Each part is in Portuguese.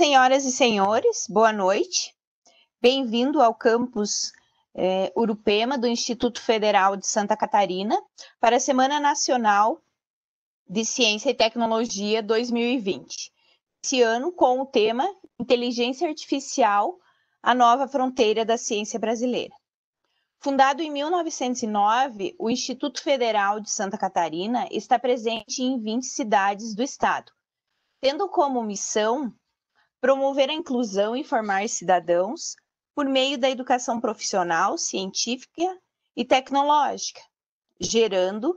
senhoras e senhores, boa noite. Bem-vindo ao campus Urupema do Instituto Federal de Santa Catarina para a Semana Nacional de Ciência e Tecnologia 2020. Esse ano com o tema Inteligência Artificial, a nova fronteira da ciência brasileira. Fundado em 1909, o Instituto Federal de Santa Catarina está presente em 20 cidades do estado, tendo como missão promover a inclusão e formar cidadãos por meio da educação profissional, científica e tecnológica, gerando,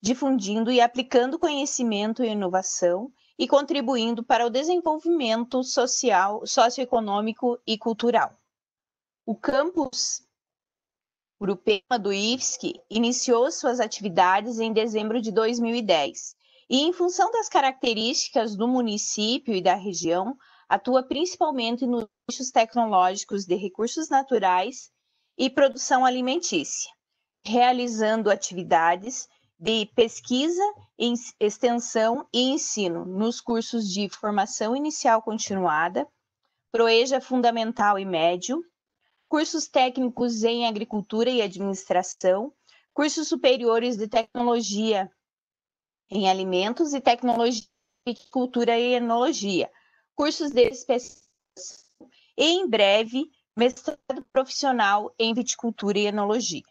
difundindo e aplicando conhecimento e inovação e contribuindo para o desenvolvimento social, socioeconômico e cultural. O campus Urupema do IFSC iniciou suas atividades em dezembro de 2010 e, em função das características do município e da região, atua principalmente nos nichos tecnológicos de recursos naturais e produção alimentícia, realizando atividades de pesquisa, extensão e ensino nos cursos de formação inicial continuada, PROEJA fundamental e médio, cursos técnicos em agricultura e administração, cursos superiores de tecnologia em alimentos e tecnologia em viticultura e enologia, cursos de especialização e, em breve, mestrado profissional em viticultura e enologia.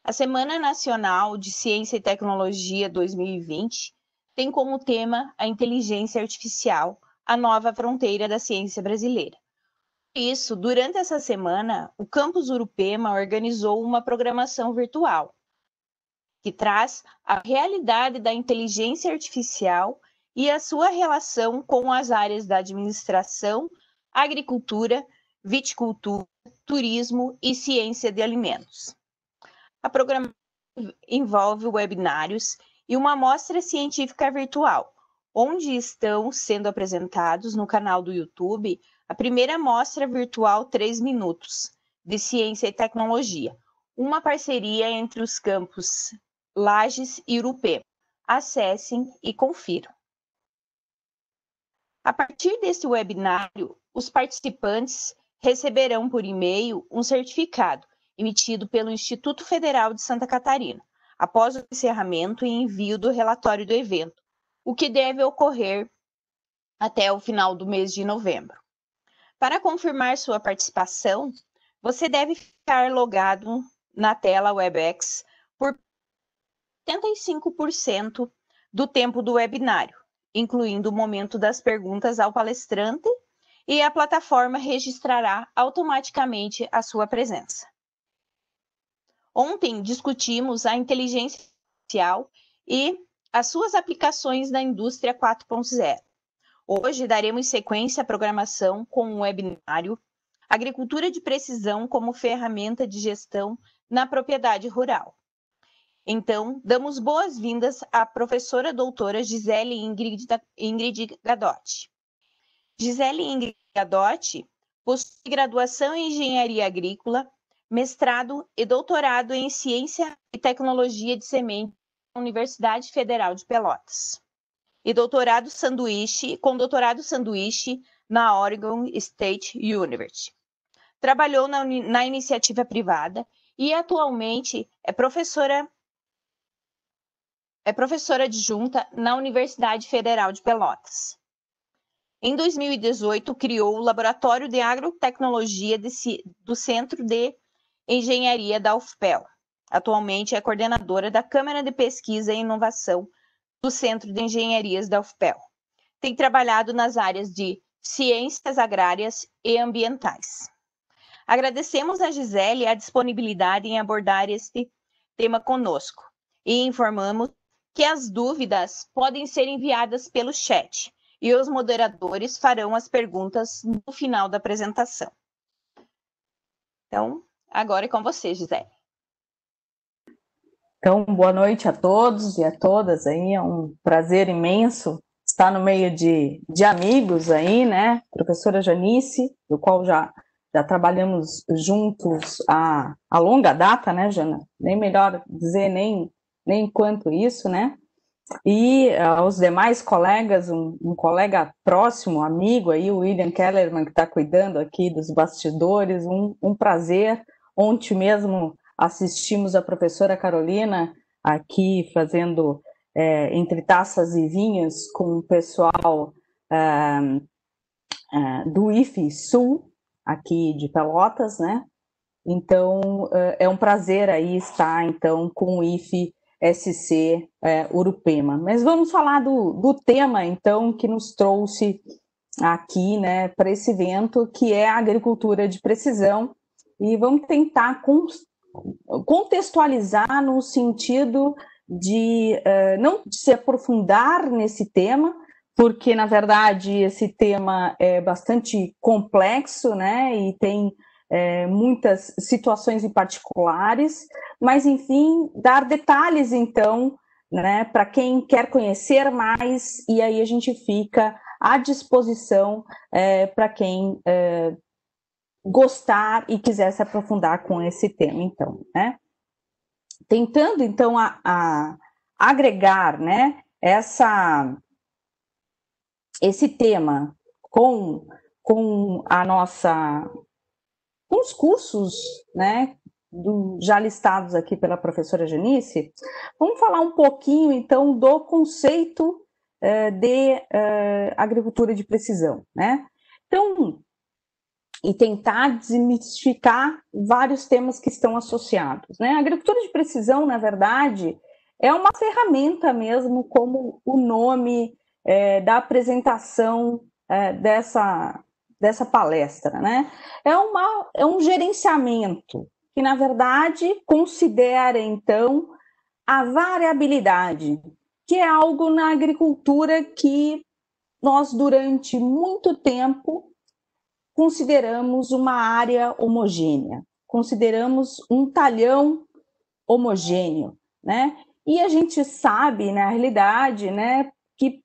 A Semana Nacional de Ciência e Tecnologia 2020 tem como tema a inteligência artificial, a nova fronteira da ciência brasileira. Por isso, durante essa semana, o Campus Urupema organizou uma programação virtual que traz a realidade da inteligência artificial e a sua relação com as áreas da administração, agricultura, viticultura, turismo e ciência de alimentos. A programação envolve webinários e uma mostra científica virtual, onde estão sendo apresentados no canal do YouTube a primeira mostra virtual 3 minutos de ciência e tecnologia, uma parceria entre os campus Lages e Urupema. Acessem e confiram. A partir deste webinário, os participantes receberão por e-mail um certificado emitido pelo Instituto Federal de Santa Catarina, após o encerramento e envio do relatório do evento, o que deve ocorrer até o final do mês de novembro. Para confirmar sua participação, você deve ficar logado na tela Webex por 75% do tempo do webinário, incluindo o momento das perguntas ao palestrante, e a plataforma registrará automaticamente a sua presença. Ontem discutimos a inteligência artificial e as suas aplicações na indústria 4.0. Hoje daremos sequência à programação com um webinário Agricultura de Precisão como ferramenta de gestão na propriedade rural. Então, damos boas-vindas à professora doutora Gisele Ingrid Gadotti. Gisele Ingrid Gadotti possui graduação em Engenharia Agrícola, mestrado e doutorado em Ciência e Tecnologia de Semente na Universidade Federal de Pelotas, e doutorado sanduíche na Oregon State University. Trabalhou na iniciativa privada e atualmente é professora adjunta na Universidade Federal de Pelotas. Em 2018, criou o Laboratório de Agrotecnologia do Centro de Engenharia da UFPEL. Atualmente é coordenadora da Câmara de Pesquisa e Inovação do Centro de Engenharias da UFPEL. Tem trabalhado nas áreas de ciências agrárias e ambientais. Agradecemos a Gisele a disponibilidade em abordar este tema conosco e informamos que as dúvidas podem ser enviadas pelo chat e os moderadores farão as perguntas no final da apresentação. Então, agora é com você, Gisele. Então, boa noite a todos e a todas aí, é um prazer imenso estar no meio de amigos aí, né? Professora Janice, do qual já trabalhamos juntos a longa data, né, Jana? Nem melhor dizer nem quanto isso, né? E aos demais colegas, um colega próximo, amigo aí, o William Kellerman, que está cuidando aqui dos bastidores, um prazer. Ontem mesmo assistimos a professora Carolina aqui fazendo Entre Taças e Vinhos com o pessoal do IFE Sul, aqui de Pelotas, né? Então, é um prazer aí estar, então, com o IFE SC Urupema. Mas vamos falar do tema, então, que nos trouxe aqui, né, para esse evento, que é a agricultura de precisão. E vamos tentar contextualizar no sentido de não se aprofundar nesse tema, porque, na verdade, esse tema é bastante complexo, né, e tem muitas situações em particulares, mas, enfim, dar detalhes, então, né, para quem quer conhecer mais, e aí a gente fica à disposição para quem gostar e quiser se aprofundar com esse tema, então, né. Tentando, então, a agregar, né, esse tema com a nossa com os cursos, né, já listados aqui pela professora Janice, vamos falar um pouquinho, então, do conceito de agricultura de precisão, né? Então, e tentar desmistificar vários temas que estão associados, né? A agricultura de precisão, na verdade, é uma ferramenta mesmo, como o nome da apresentação dessa palestra, né? É um gerenciamento que, na verdade, considera, então, a variabilidade, que é algo na agricultura que nós, durante muito tempo, consideramos uma área homogênea, consideramos um talhão homogêneo, né? E a gente sabe, na realidade, né, que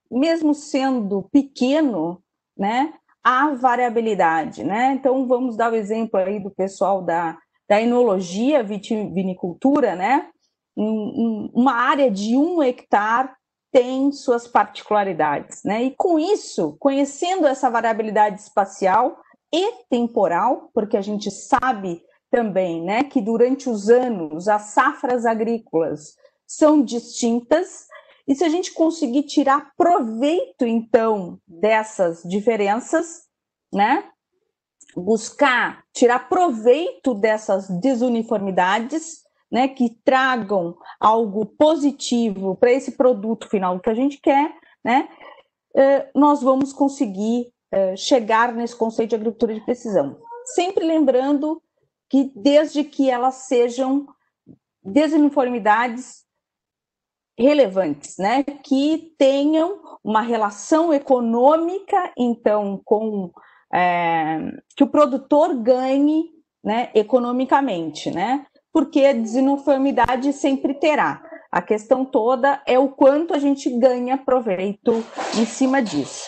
mesmo sendo pequeno, né, há variabilidade, né? Então vamos dar o exemplo aí do pessoal da enologia, vitivinicultura, né? Uma área de 1 hectare tem suas particularidades, né? E com isso, conhecendo essa variabilidade espacial e temporal, porque a gente sabe também, né, que durante os anos as safras agrícolas são distintas, e se a gente conseguir tirar proveito, então, dessas diferenças, né, buscar tirar proveito dessas desuniformidades, né, que tragam algo positivo para esse produto final que a gente quer, né, nós vamos conseguir chegar nesse conceito de agricultura de precisão. Sempre lembrando que desde que elas sejam desuniformidades relevantes, né, que tenham uma relação econômica, então, com que o produtor ganhe, né, economicamente, né, porque a desuniformidade sempre terá. A questão toda é o quanto a gente ganha proveito em cima disso.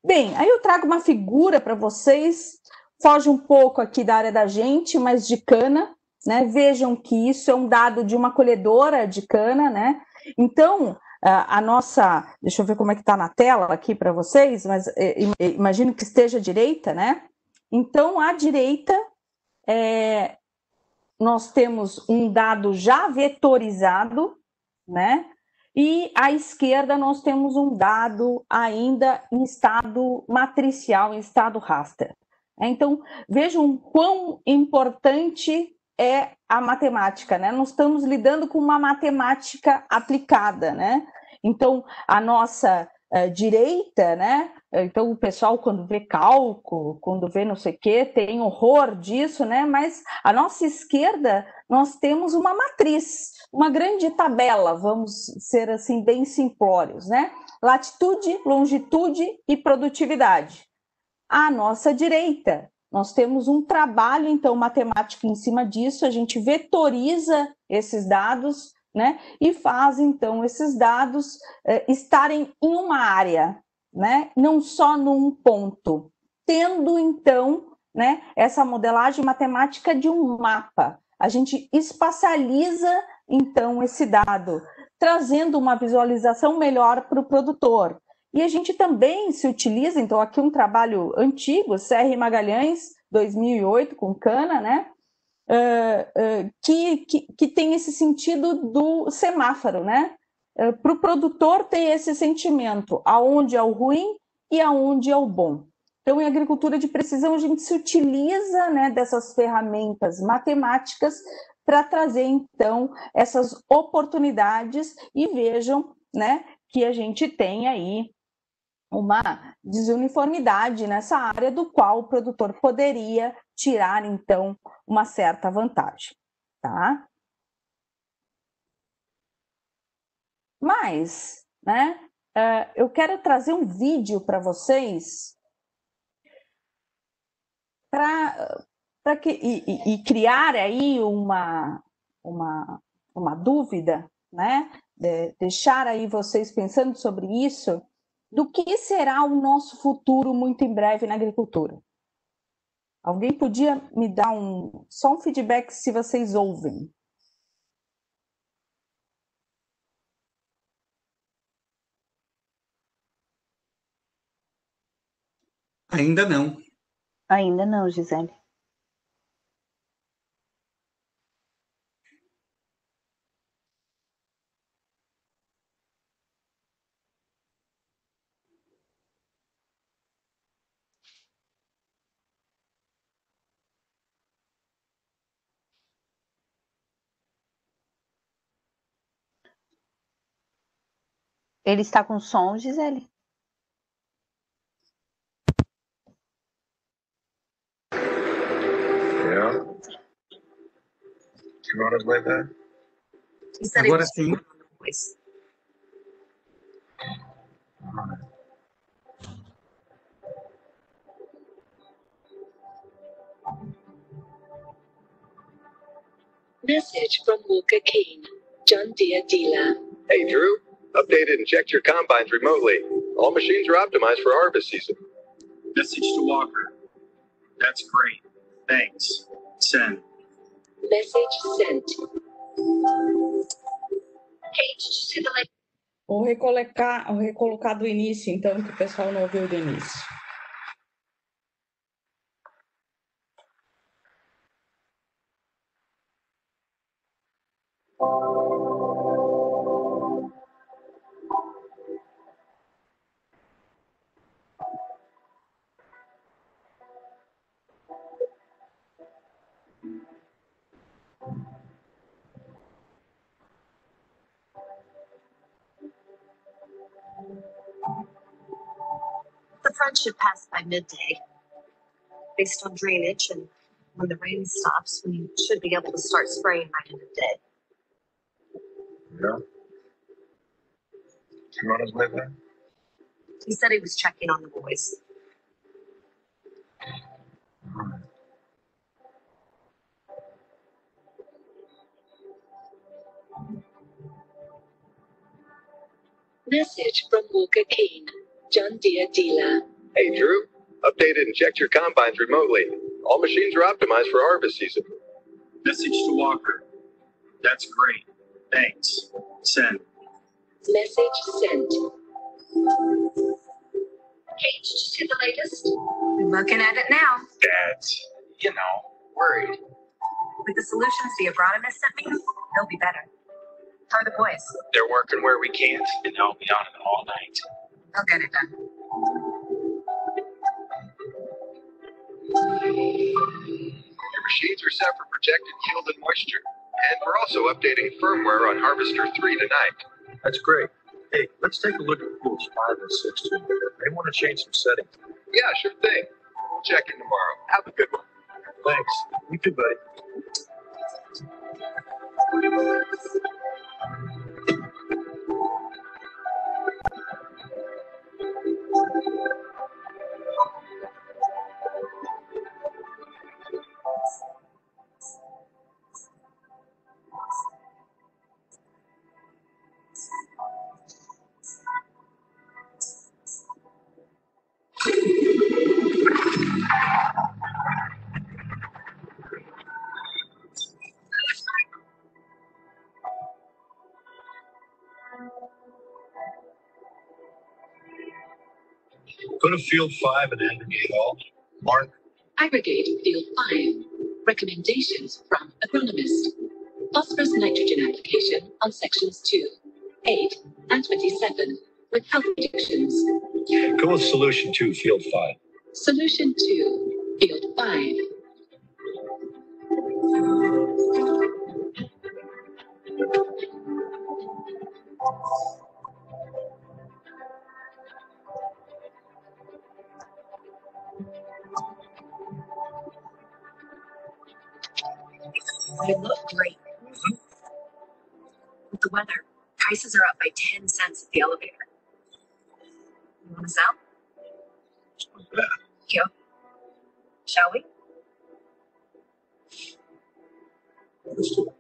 Bem, aí eu trago uma figura para vocês, foge um pouco aqui da área da gente, mas de cana, né? Vejam que isso é um dado de uma colhedora de cana, né? Então, a nossa, deixa eu ver como é que está na tela aqui para vocês, mas imagino que esteja à direita, né? Então, à direita, nós temos um dado já vetorizado, né? E à esquerda nós temos um dado ainda em estado matricial, em estado raster. Então, vejam quão importante é a matemática, né? Nós estamos lidando com uma matemática aplicada, né? Então, a nossa direita, né? Então, o pessoal, quando vê cálculo, quando vê não sei o quê, tem horror disso, né? Mas a nossa esquerda, nós temos uma matriz, uma grande tabela, vamos ser assim bem simplórios, né? Latitude, longitude e produtividade. À nossa direita, nós temos um trabalho, então, matemático em cima disso, a gente vetoriza esses dados, né? E faz, então, esses dados estarem em uma área, né? Não só num ponto. Tendo, então, né, essa modelagem matemática de um mapa. A gente espacializa, então, esse dado, trazendo uma visualização melhor para o produtor. E a gente também se utiliza, então aqui um trabalho antigo, Serra e Magalhães, 2008, com cana, né? Que tem esse sentido do semáforo, né? Para o produtor ter esse sentimento, aonde é o ruim e aonde é o bom. Então, em agricultura de precisão, a gente se utiliza, né, dessas ferramentas matemáticas para trazer, então, essas oportunidades e vejam, né, que a gente tem aí uma desuniformidade nessa área do qual o produtor poderia tirar, então, uma certa vantagem, tá? Mas, né, eu quero trazer um vídeo para vocês e criar aí uma dúvida, né? Deixar aí vocês pensando sobre isso, do que será o nosso futuro muito em breve na agricultura. Alguém podia me dar só um feedback se vocês ouvem? Ainda não. Ainda não, Gisele. Ele está com som, Gisele? Yeah. You want to play that? Agora sim. Message from Walker Keane, John Deere dealer. Hey, Drew. Updated and checked your combines remotely. All machines are optimized for harvest season. Message to Walker. That's great. Thanks. Send. Message sent. Kate to the lake. Vou recolocar do início, então, que o pessoal não ouviu do início. The front should pass by midday, based on drainage, and when the rain stops, we should be able to start spraying by end of day. Yeah. You want to play that? He said he was checking on the boys. Message from Walker Keane, John Deere dealer. Hey, Drew. Updated and checked your combines remotely. All machines are optimized for harvest season. Message to Walker. That's great. Thanks. Send. Message sent. Kate, did you see the latest? Looking at it now. Dad's, worried. With the solutions the agronomist sent me, they'll be better. How are the boys? They're working where we can't, and they'll be on it all night. They'll get it done. Your machines are set for projected yield and moisture. And we're also updating firmware on Harvester 3 tonight. That's great. Hey, let's take a look at pools 5 and 6 too. They want to change some settings. Yeah, sure thing. We'll check in tomorrow. Have a good one. Thanks. You too, buddy. Go to field 5 and aggregate all. Mark. Aggregate field 5. Recommendations from agronomist. Phosphorus nitrogen application on sections 2, 8, and 27 with health predictions. Go with solution 2, field 5. Solution 2, field 5. You look great. With the weather, prices are up by 10 cents at the elevator. You want to sell? Yeah. Yeah. Shall we? Let's do it.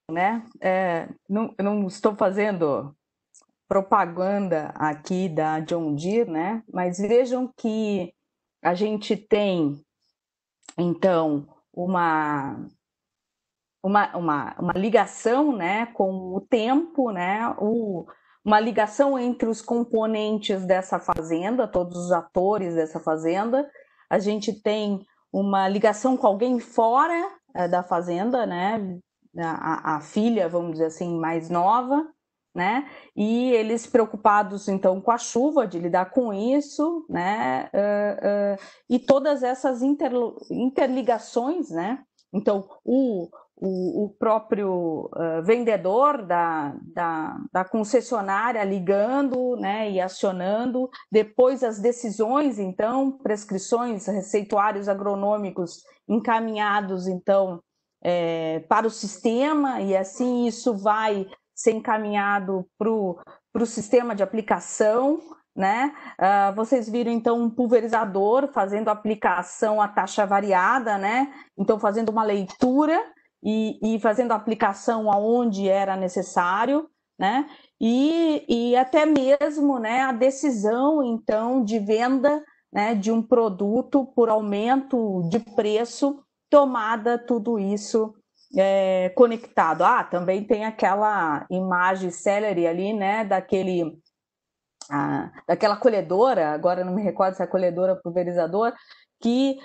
Né? Não estou fazendo propaganda aqui da John Deere, né? Mas vejam que a gente tem, então, uma ligação, né, com o tempo, né? Uma ligação entre os componentes dessa fazenda, todos os atores dessa fazenda. A gente tem uma ligação com alguém fora da fazenda, né? A filha, vamos dizer assim, mais nova, né? E eles preocupados, então, com a chuva, de lidar com isso, né? E todas essas interligações, né? Então, o próprio vendedor da concessionária ligando, né, e acionando, depois as decisões, então, prescrições, receituários agronômicos encaminhados, então, para o sistema, e assim isso vai ser encaminhado para o sistema de aplicação, né? Vocês viram, então, um pulverizador fazendo aplicação a taxa variada, né? Então, fazendo uma leitura e fazendo aplicação aonde era necessário, né? E até mesmo, né, a decisão, então, de venda, né, de um produto por aumento de preço, tomada tudo isso conectado. Também tem aquela imagem celery ali, né, daquela colhedora, agora não me recordo se é colhedora pulverizador, que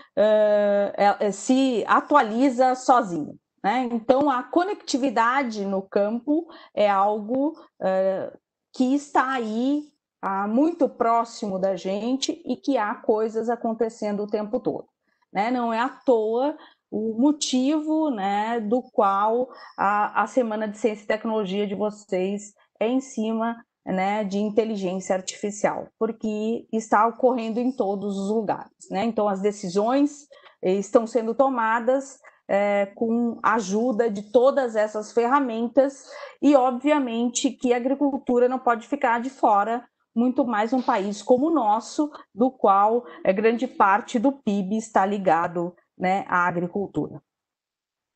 se atualiza sozinho, né? Então, a conectividade no campo é algo que está aí muito próximo da gente e que há coisas acontecendo o tempo todo, né? Não é à toa o motivo, né, do qual a Semana de Ciência e Tecnologia de vocês é em cima, né, de inteligência artificial, porque está ocorrendo em todos os lugares, né? Então, as decisões estão sendo tomadas com a ajuda de todas essas ferramentas e, obviamente, que a agricultura não pode ficar de fora, muito mais um país como o nosso, do qual grande parte do PIB está ligado, né, à agricultura.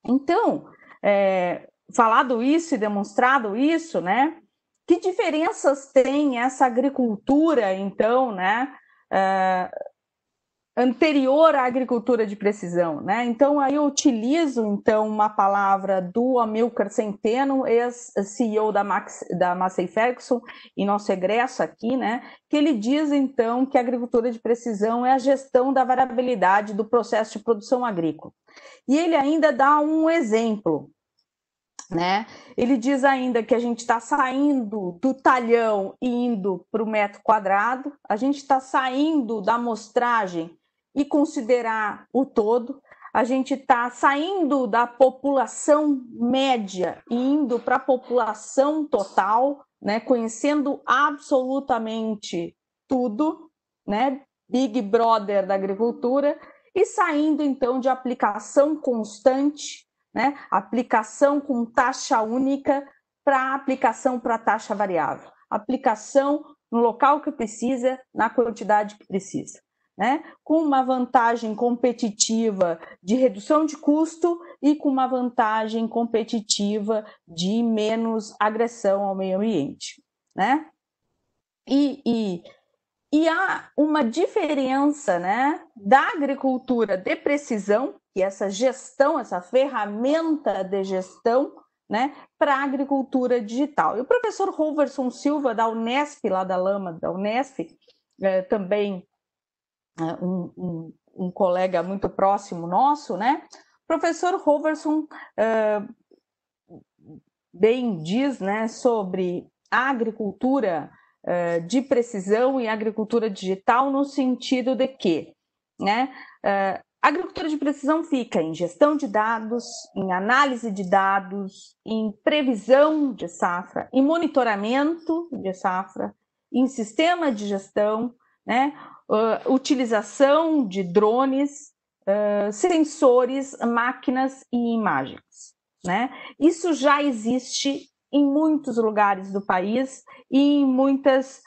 Então, falado isso e demonstrado isso, né, que diferenças tem essa agricultura, então, né, anterior à agricultura de precisão, né? Então, aí eu utilizo, então, uma palavra do Amilcar Centeno, ex-CEO da Massey Ferguson, e nosso egresso aqui, né? Que ele diz, então, que a agricultura de precisão é a gestão da variabilidade do processo de produção agrícola. E ele ainda dá um exemplo, né? Ele diz ainda que a gente está saindo do talhão e indo para o metro quadrado, a gente está saindo da amostragem e considerar o todo, a gente está saindo da população média e indo para a população total, né? Conhecendo absolutamente tudo, né? Big Brother da agricultura, e saindo então de aplicação constante, né? Aplicação com taxa única para aplicação para taxa variável. Aplicação no local que precisa, na quantidade que precisa. né, com uma vantagem competitiva de redução de custo e com uma vantagem competitiva de menos agressão ao meio ambiente, né? E há uma diferença, né, da agricultura de precisão, que é essa gestão, essa ferramenta de gestão, né, para a agricultura digital. E o professor Roverson Silva, da Unesp, lá da Lama, da Unesp, também um colega muito próximo nosso, né? O professor Roverson bem diz, né, sobre a agricultura de precisão e agricultura digital no sentido de que, né, a agricultura de precisão fica em gestão de dados, em análise de dados, em previsão de safra, em monitoramento de safra, em sistema de gestão, né, utilização de drones, sensores, máquinas e imagens, né? Isso já existe em muitos lugares do país e em muitas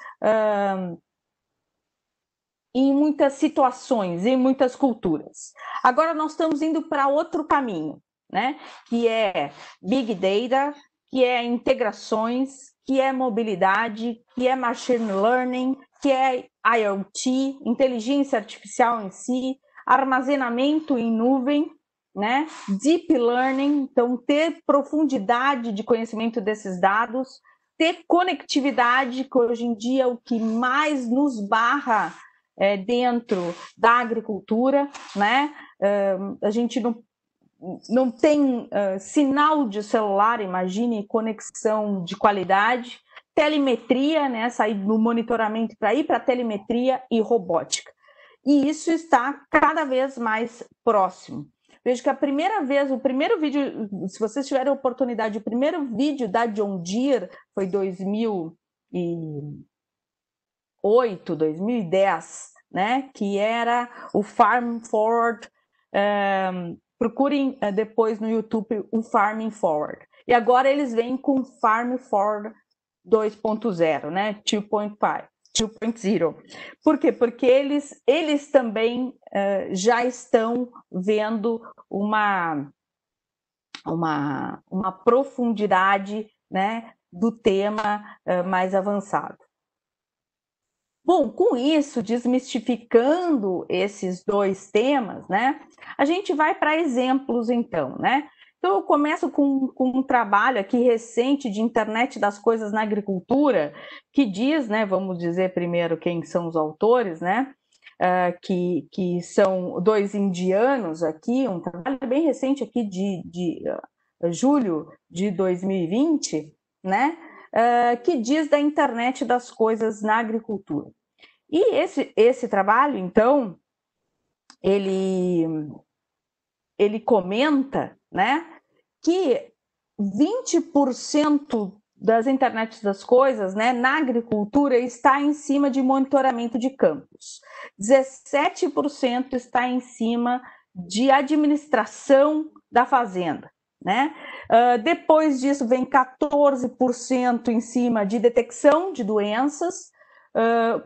situações, em muitas culturas. Agora nós estamos indo para outro caminho, né? Que é Big Data, que é integrações, que é mobilidade, que é Machine Learning, que é IoT, inteligência artificial em si, armazenamento em nuvem, né? Deep Learning, então ter profundidade de conhecimento desses dados, ter conectividade, que hoje em dia é o que mais nos barra dentro da agricultura, né? A gente não tem sinal de celular, imagine, conexão de qualidade, telemetria, né? Sair do monitoramento para ir para a telemetria e robótica. E isso está cada vez mais próximo. Vejo que a primeira vez, o primeiro vídeo, se vocês tiverem oportunidade, o primeiro vídeo da John Deere foi 2008, 2010, né? Que era o Farm Forward. Procurem depois no YouTube o Farming Forward. E agora eles vêm com Farm Forward 2.0, né? 2.0. Por quê? Porque eles também já estão vendo uma profundidade, né, do tema mais avançado. Bom, com isso, desmistificando esses dois temas, né, a gente vai para exemplos, então, né? Então, eu começo com um trabalho aqui recente de Internet das Coisas na Agricultura, que diz, né, vamos dizer primeiro quem são os autores, né, que são dois indianos aqui, um trabalho bem recente aqui de julho de 2020, né, que diz da Internet das Coisas na Agricultura. E esse trabalho, então, ele comenta, né, que 20% das internets das coisas, né, na agricultura está em cima de monitoramento de campos, 17% está em cima de administração da fazenda, né? Depois disso vem 14% em cima de detecção de doenças,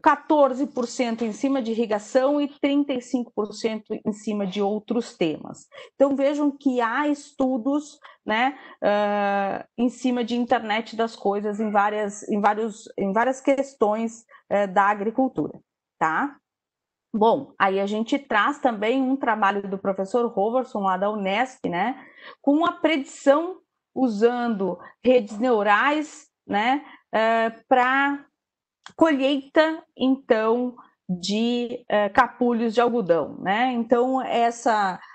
14% em cima de irrigação e 35% em cima de outros temas. Então vejam que há estudos, né, em cima de Internet das Coisas em várias questões da agricultura, tá? Bom, aí a gente traz também um trabalho do professor Roverson lá da Unesp, né, com a predição usando redes neurais, né, para colheita, então, de capulhos de algodão, né? Então,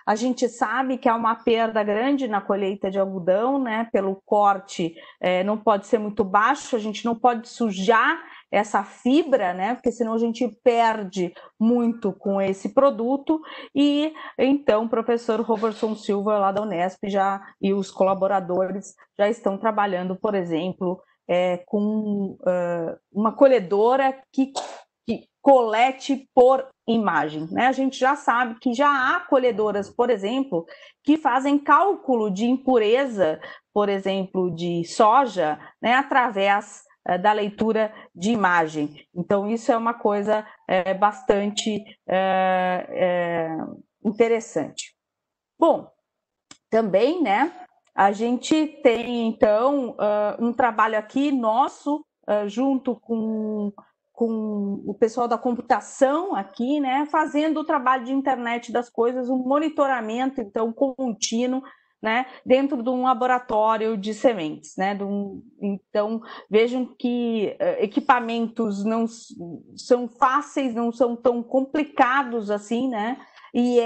a gente sabe que há uma perda grande na colheita de algodão, né? Pelo corte, não pode ser muito baixo, a gente não pode sujar essa fibra, né? Porque senão a gente perde muito com esse produto. E então o professor Roverson Silva, lá da Unesp, e os colaboradores já estão trabalhando, por exemplo, com uma colhedora que colete por imagem, né? A gente já sabe que já há colhedoras, por exemplo, que fazem cálculo de impureza, por exemplo, de soja, né, através da leitura de imagem. Então, isso é uma coisa bastante interessante. Bom, também, né, a gente tem, então, um trabalho aqui nosso, junto com o pessoal da computação aqui, né, fazendo o trabalho de internet das coisas, um monitoramento, então, contínuo, né, dentro de um laboratório de sementes, né? Então, vejam que equipamentos não são fáceis, não são tão complicados assim, né? E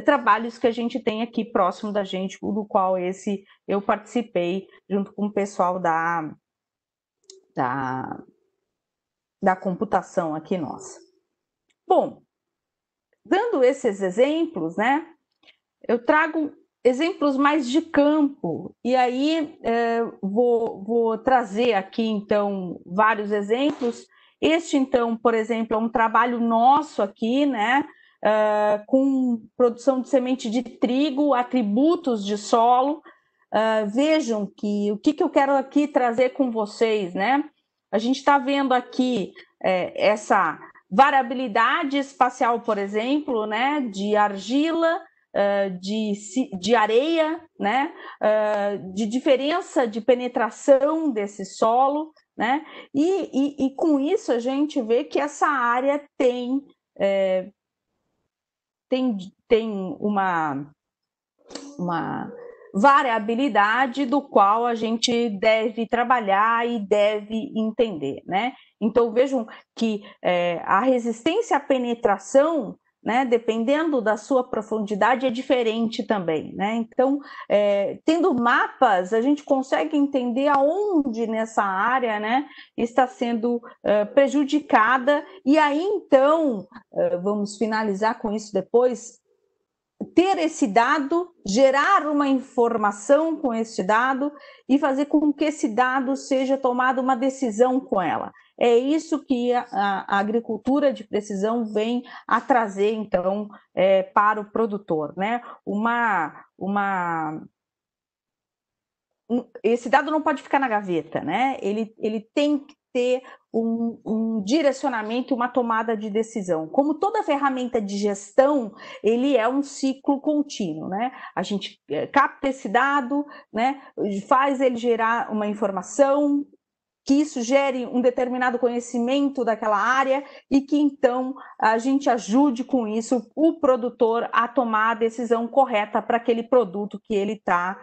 trabalhos que a gente tem aqui próximo da gente, do qual eu participei junto com o pessoal da computação aqui nossa. Bom, dando esses exemplos, né? Eu trago exemplos mais de campo, e aí vou trazer aqui, então, vários exemplos. Este, então, por exemplo, é um trabalho nosso aqui, né, com produção de semente de trigo, atributos de solo. Vejam que o que eu quero aqui trazer com vocês, né? A gente está vendo aqui essa variabilidade espacial, por exemplo, né, de argila, de areia, né, de diferença de penetração desse solo, né, e com isso a gente vê que essa área tem uma variabilidade do qual a gente deve trabalhar e deve entender, né? Então vejam que a resistência à penetração, né, dependendo da sua profundidade, é diferente também, né? Então, tendo mapas, a gente consegue entender aonde nessa área, né, está sendo prejudicada, e aí, então, vamos finalizar com isso depois, ter esse dado, gerar uma informação com esse dado e fazer com que esse dado seja tomada uma decisão com ela. É isso que a agricultura de precisão vem a trazer, então, para o produtor, né? Esse dado não pode ficar na gaveta, né? Ele tem que ter um direcionamento, uma tomada de decisão. Como toda ferramenta de gestão, ele é um ciclo contínuo, né? A gente capta esse dado, né? Faz ele gerar uma informação, que isso gere um determinado conhecimento daquela área e que, então, a gente ajude com isso o produtor a tomar a decisão correta para aquele produto que ele está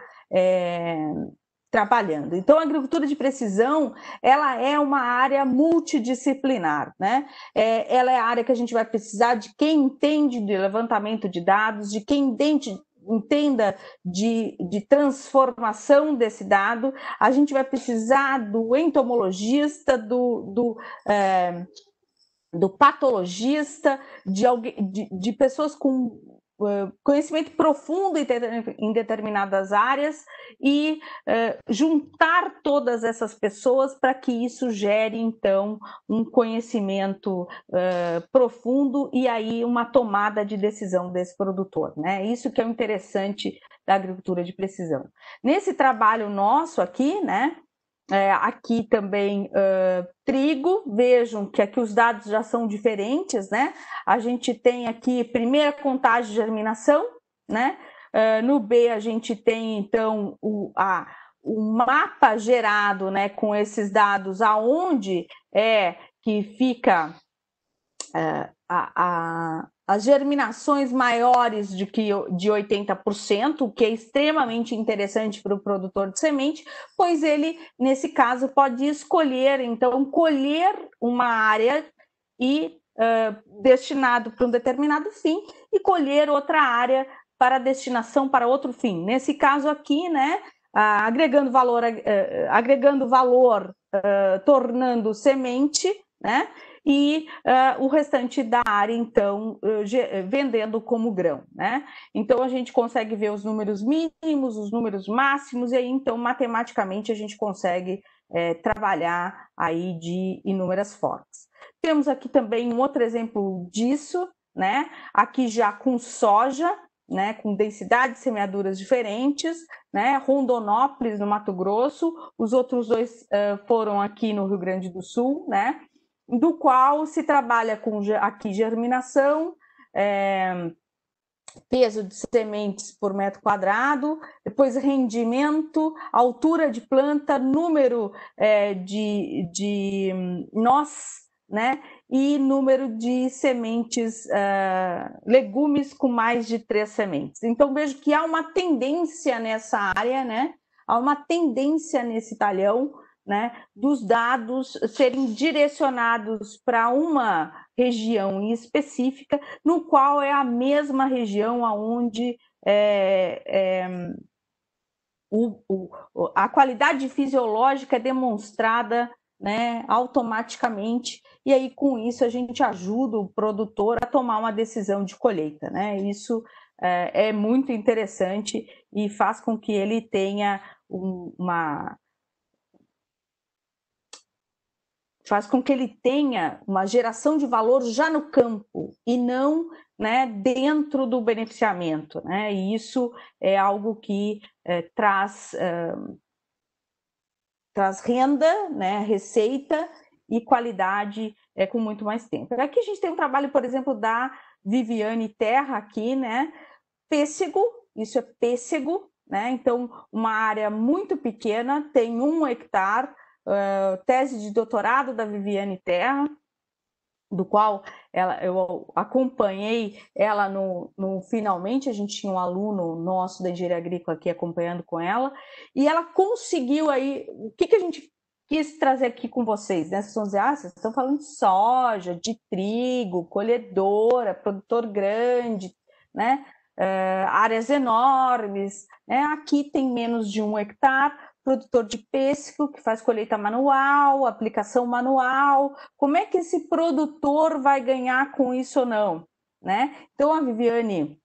trabalhando. Então, a agricultura de precisão, ela é uma área multidisciplinar, né? Ela é a área que a gente vai precisar de quem entende de levantamento de dados, de quem entenda de transformação desse dado. A gente vai precisar do entomologista, do patologista, de pessoas com conhecimento profundo em determinadas áreas e juntar todas essas pessoas para que isso gere, então, um conhecimento profundo e aí uma tomada de decisão desse produtor, né? Isso que é o interessante da agricultura de precisão. Nesse trabalho nosso aqui, né? Aqui também trigo, vejam que aqui os dados já são diferentes, né? A gente tem aqui primeira contagem de germinação, né? No B a gente tem então o mapa gerado, né, com esses dados, aonde que fica as germinações maiores de 80%, o que é extremamente interessante para o produtor de semente, pois ele, nesse caso, pode escolher, então, colher uma área e destinado para um determinado fim e colher outra área para destinação para outro fim. Nesse caso aqui, né, agregando valor, tornando semente, né? E o restante da área, então, vendendo como grão, né? Então, a gente consegue ver os números mínimos, os números máximos, e aí, então, matematicamente, a gente consegue trabalhar aí de inúmeras formas. Temos aqui também um outro exemplo disso, né? Aqui já com soja, né, com densidade de semeaduras diferentes, né, Rondonópolis, no Mato Grosso, os outros 2 foram aqui no Rio Grande do Sul, né, do qual se trabalha com aqui germinação, peso de sementes por metro quadrado, depois rendimento, altura de planta, número de nós, né? E número de sementes, legumes com mais de 3 sementes. Então, vejo que há uma tendência nessa área, né? Há uma tendência nesse talhão, né? Dos dados serem direcionados para uma região específica, no qual é a mesma região onde a qualidade fisiológica é demonstrada, né, automaticamente, e aí com isso a gente ajuda o produtor a tomar uma decisão de colheita, né? Isso é muito interessante e faz com que ele tenha uma geração de valor já no campo e não, né, dentro do beneficiamento, né? E isso é algo que traz renda, né, receita e qualidade com muito mais tempo. Aqui a gente tem um trabalho, por exemplo, da Viviane Terra aqui, né? Pêssego, isso é pêssego, né? Então, uma área muito pequena, tem 1 hectare, tese de doutorado da Viviane Terra, do qual eu acompanhei ela no finalmente, a gente tinha um aluno nosso da engenharia agrícola aqui acompanhando com ela, e ela conseguiu aí, o que a gente quis trazer aqui com vocês, né? Vocês vão dizer, vocês estão falando de soja, de trigo, colhedora, produtor grande, né? Áreas enormes, né? Aqui tem menos de 1 hectare, produtor de pêssego que faz colheita manual, aplicação manual. Como é que esse produtor vai ganhar com isso ou não, né? Então a Viviane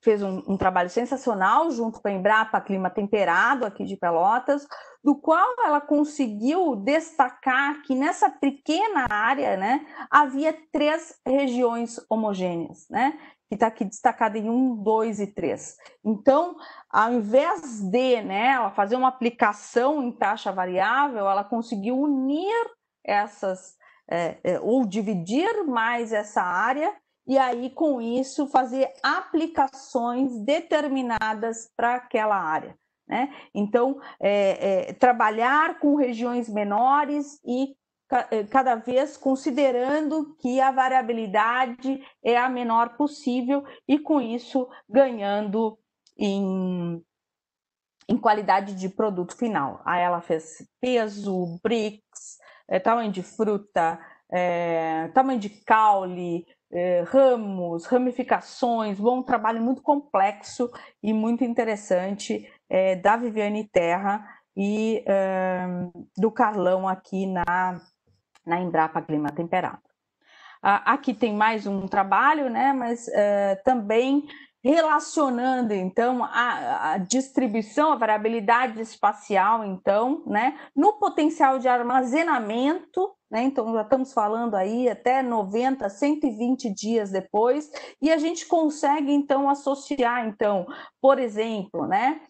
fez um trabalho sensacional junto com a Embrapa Clima Temperado aqui de Pelotas, do qual ela conseguiu destacar que nessa pequena área, né, havia 3 regiões homogêneas, né? Que está aqui destacada em 1, 2 e 3. Então, ao invés de, né, ela fazer uma aplicação em taxa variável, ela conseguiu unir essas, ou dividir mais essa área, e aí, com isso, fazer aplicações determinadas para aquela área, né? Então, trabalhar com regiões menores e cada vez considerando que a variabilidade é a menor possível e com isso ganhando em qualidade de produto final. Aí ela fez peso, brix, tamanho de fruta, tamanho de caule, ramos, ramificações, um trabalho muito complexo e muito interessante da Viviane Terra e do Carlão aqui na Embrapa Clima Temperado. Aqui tem mais um trabalho, né, mas também relacionando, então, a distribuição, a variabilidade espacial, então, né, no potencial de armazenamento, né, então já estamos falando aí até 90, 120 dias depois, e a gente consegue, então, associar, então, por exemplo, né,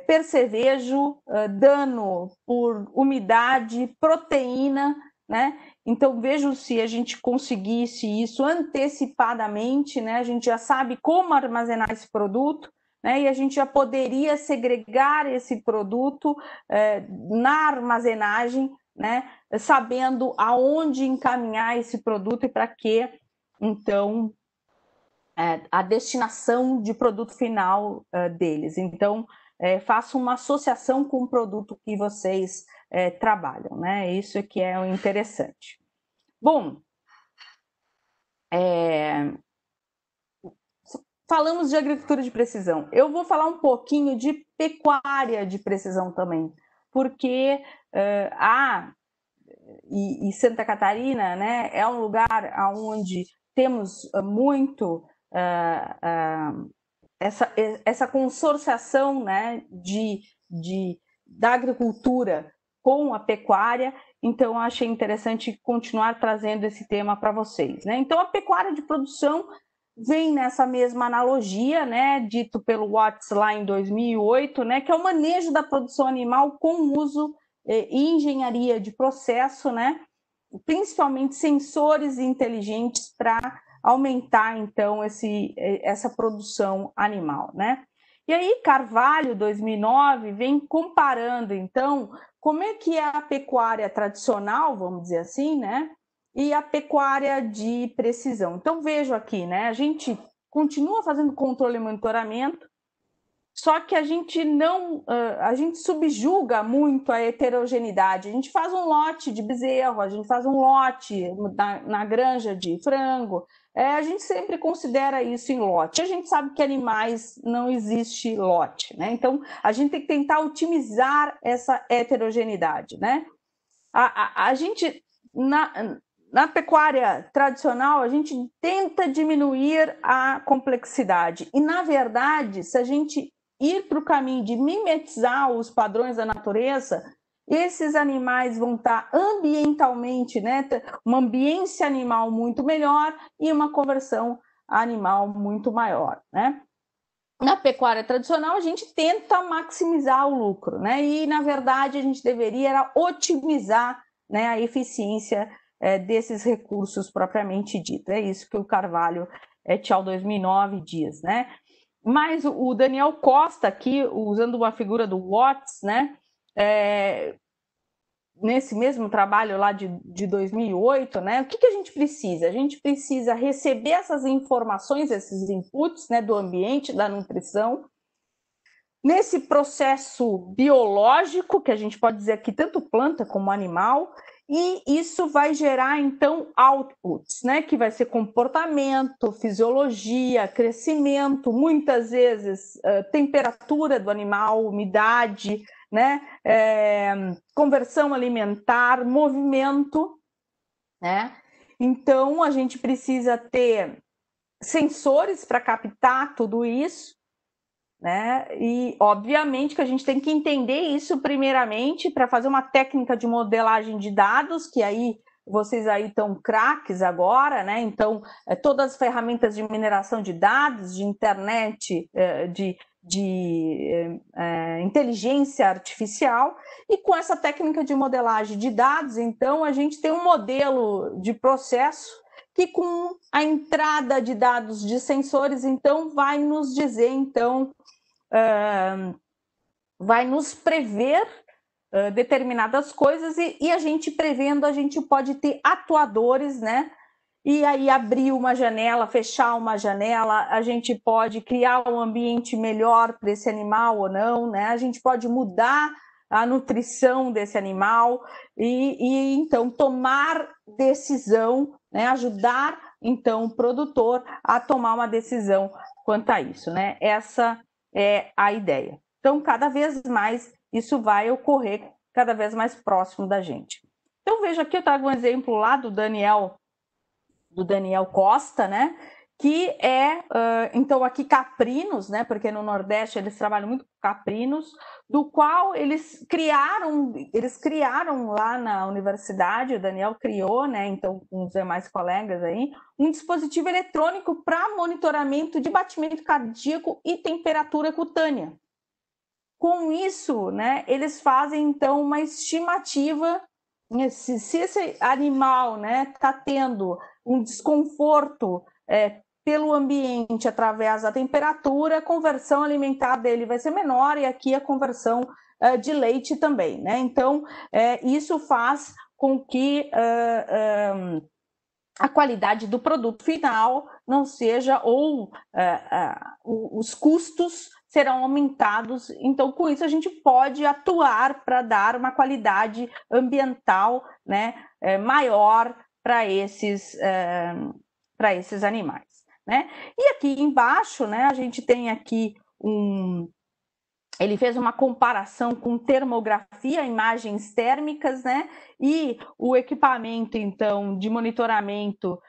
percevejo, dano por umidade, proteína, né? Então, vejo se a gente conseguisse isso antecipadamente, né? A gente já sabe como armazenar esse produto, né? E a gente já poderia segregar esse produto na armazenagem, né? Sabendo aonde encaminhar esse produto e para que, então, a destinação de produto final deles. Então, faço uma associação com o produto que vocês trabalham, né? Isso que é o interessante. Bom, falamos de agricultura de precisão. Eu vou falar um pouquinho de pecuária de precisão também, porque e Santa Catarina, né, é um lugar onde temos muito essa consorciação, né, da agricultura com a pecuária, então achei interessante continuar trazendo esse tema para vocês, né? Então a pecuária de produção vem nessa mesma analogia, né, dito pelo Watts lá em 2008, né, que é o manejo da produção animal com uso e engenharia de processo, né, principalmente sensores inteligentes para aumentar, então, essa produção animal, né? E aí, Carvalho, 2009, vem comparando, então, como é que é a pecuária tradicional, vamos dizer assim, né? E a pecuária de precisão. Então, vejo aqui, né? A gente continua fazendo controle e monitoramento, só que a gente não, a gente subjuga muito a heterogeneidade. A gente faz um lote de bezerro, a gente faz um lote na granja de frango, a gente sempre considera isso em lote. A gente sabe que animais não existe lote, né? Então, a gente tem que tentar otimizar essa heterogeneidade, né? A gente, na pecuária tradicional, a gente tenta diminuir a complexidade. E, na verdade, se a gente ir para o caminho de mimetizar os padrões da natureza, esses animais vão estar ambientalmente, né, uma ambiência animal muito melhor e uma conversão animal muito maior, né? Na pecuária tradicional, a gente tenta maximizar o lucro, né? E, na verdade, a gente deveria otimizar, né, a eficiência desses recursos propriamente dito. É isso que o Carvalho et al. 2009 diz, né? Mas o Daniel Costa aqui, usando uma figura do Watts, né, nesse mesmo trabalho lá de 2008, né, o que a gente precisa? A gente precisa receber essas informações, esses inputs, né, do ambiente, da nutrição, nesse processo biológico, que a gente pode dizer aqui tanto planta como animal, e isso vai gerar, então, outputs, né? Que vai ser comportamento, fisiologia, crescimento, muitas vezes temperatura do animal, umidade, né? Conversão alimentar, movimento, né? Então, a gente precisa ter sensores para captar tudo isso, né? E obviamente que a gente tem que entender isso primeiramente para fazer uma técnica de modelagem de dados, que aí vocês aí estão craques agora, né? Então, todas as ferramentas de mineração de dados, de internet, de inteligência artificial, e com essa técnica de modelagem de dados, então, a gente tem um modelo de processo que, com a entrada de dados de sensores, então, vai nos dizer, então, vai nos prever determinadas coisas, e a gente prevendo, a gente pode ter atuadores, né? E aí abrir uma janela, fechar uma janela, a gente pode criar um ambiente melhor para esse animal ou não, né? A gente pode mudar a nutrição desse animal e então tomar decisão, né? Ajudar então o produtor a tomar uma decisão quanto a isso, né? Essa é a ideia. Então, cada vez mais isso vai ocorrer cada vez mais próximo da gente. Então, veja aqui, eu trago um exemplo lá do Daniel Costa, né? Que é, então, aqui caprinos, né? Porque no Nordeste eles trabalham muito com caprinos, do qual eles criaram lá na universidade, o Daniel criou, né? Então, com os demais colegas aí, um dispositivo eletrônico para monitoramento de batimento cardíaco e temperatura cutânea. Com isso, né? Eles fazem, então, uma estimativa se esse animal, né, está tendo um desconforto pelo ambiente através da temperatura, a conversão alimentar dele vai ser menor, e aqui a conversão de leite também, né? Então, isso faz com que a qualidade do produto final não seja, ou os custos serão aumentados. Então, com isso, a gente pode atuar para dar uma qualidade ambiental, né, maior para esses animais, né? E aqui embaixo, né, a gente tem aqui ele fez uma comparação com termografia, imagens térmicas, né? E o equipamento, então, de monitoramento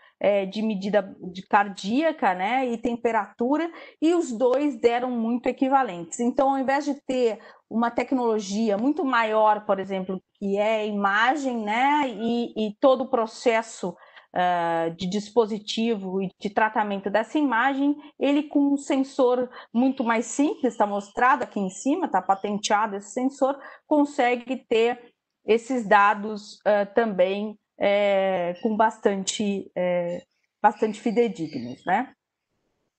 de medida cardíaca, né? E temperatura, e os dois deram muito equivalentes. Então, ao invés de ter uma tecnologia muito maior, por exemplo, que é imagem, né? E todo o processo de dispositivo e de tratamento dessa imagem, ele com um sensor muito mais simples, está mostrado aqui em cima, está patenteado esse sensor, consegue ter esses dados também com bastante fidedignos, né?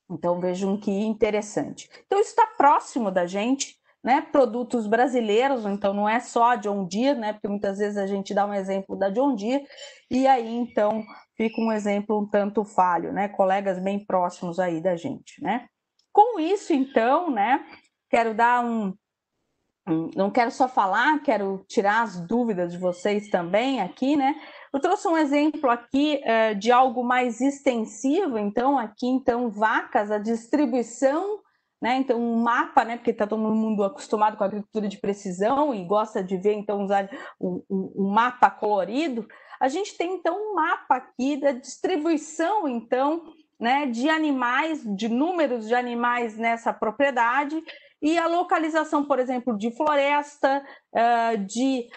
Então vejam que interessante. Então isso está próximo da gente, né? Produtos brasileiros, então não é só a John Deere, né? Porque muitas vezes a gente dá um exemplo da John Deere e aí então fica um exemplo um tanto falho, né? Colegas bem próximos aí da gente, né? Com isso então, né? Quero dar não quero só falar, quero tirar as dúvidas de vocês também aqui, né? Eu trouxe um exemplo aqui de algo mais extensivo, então aqui vacas, a distribuição, né? Então um mapa, né? Porque está todo mundo acostumado com a agricultura de precisão e gosta de ver então usar um mapa colorido. A gente tem então um mapa aqui da distribuição então, né? De animais, de números de animais nessa propriedade. E a localização, por exemplo, de floresta, de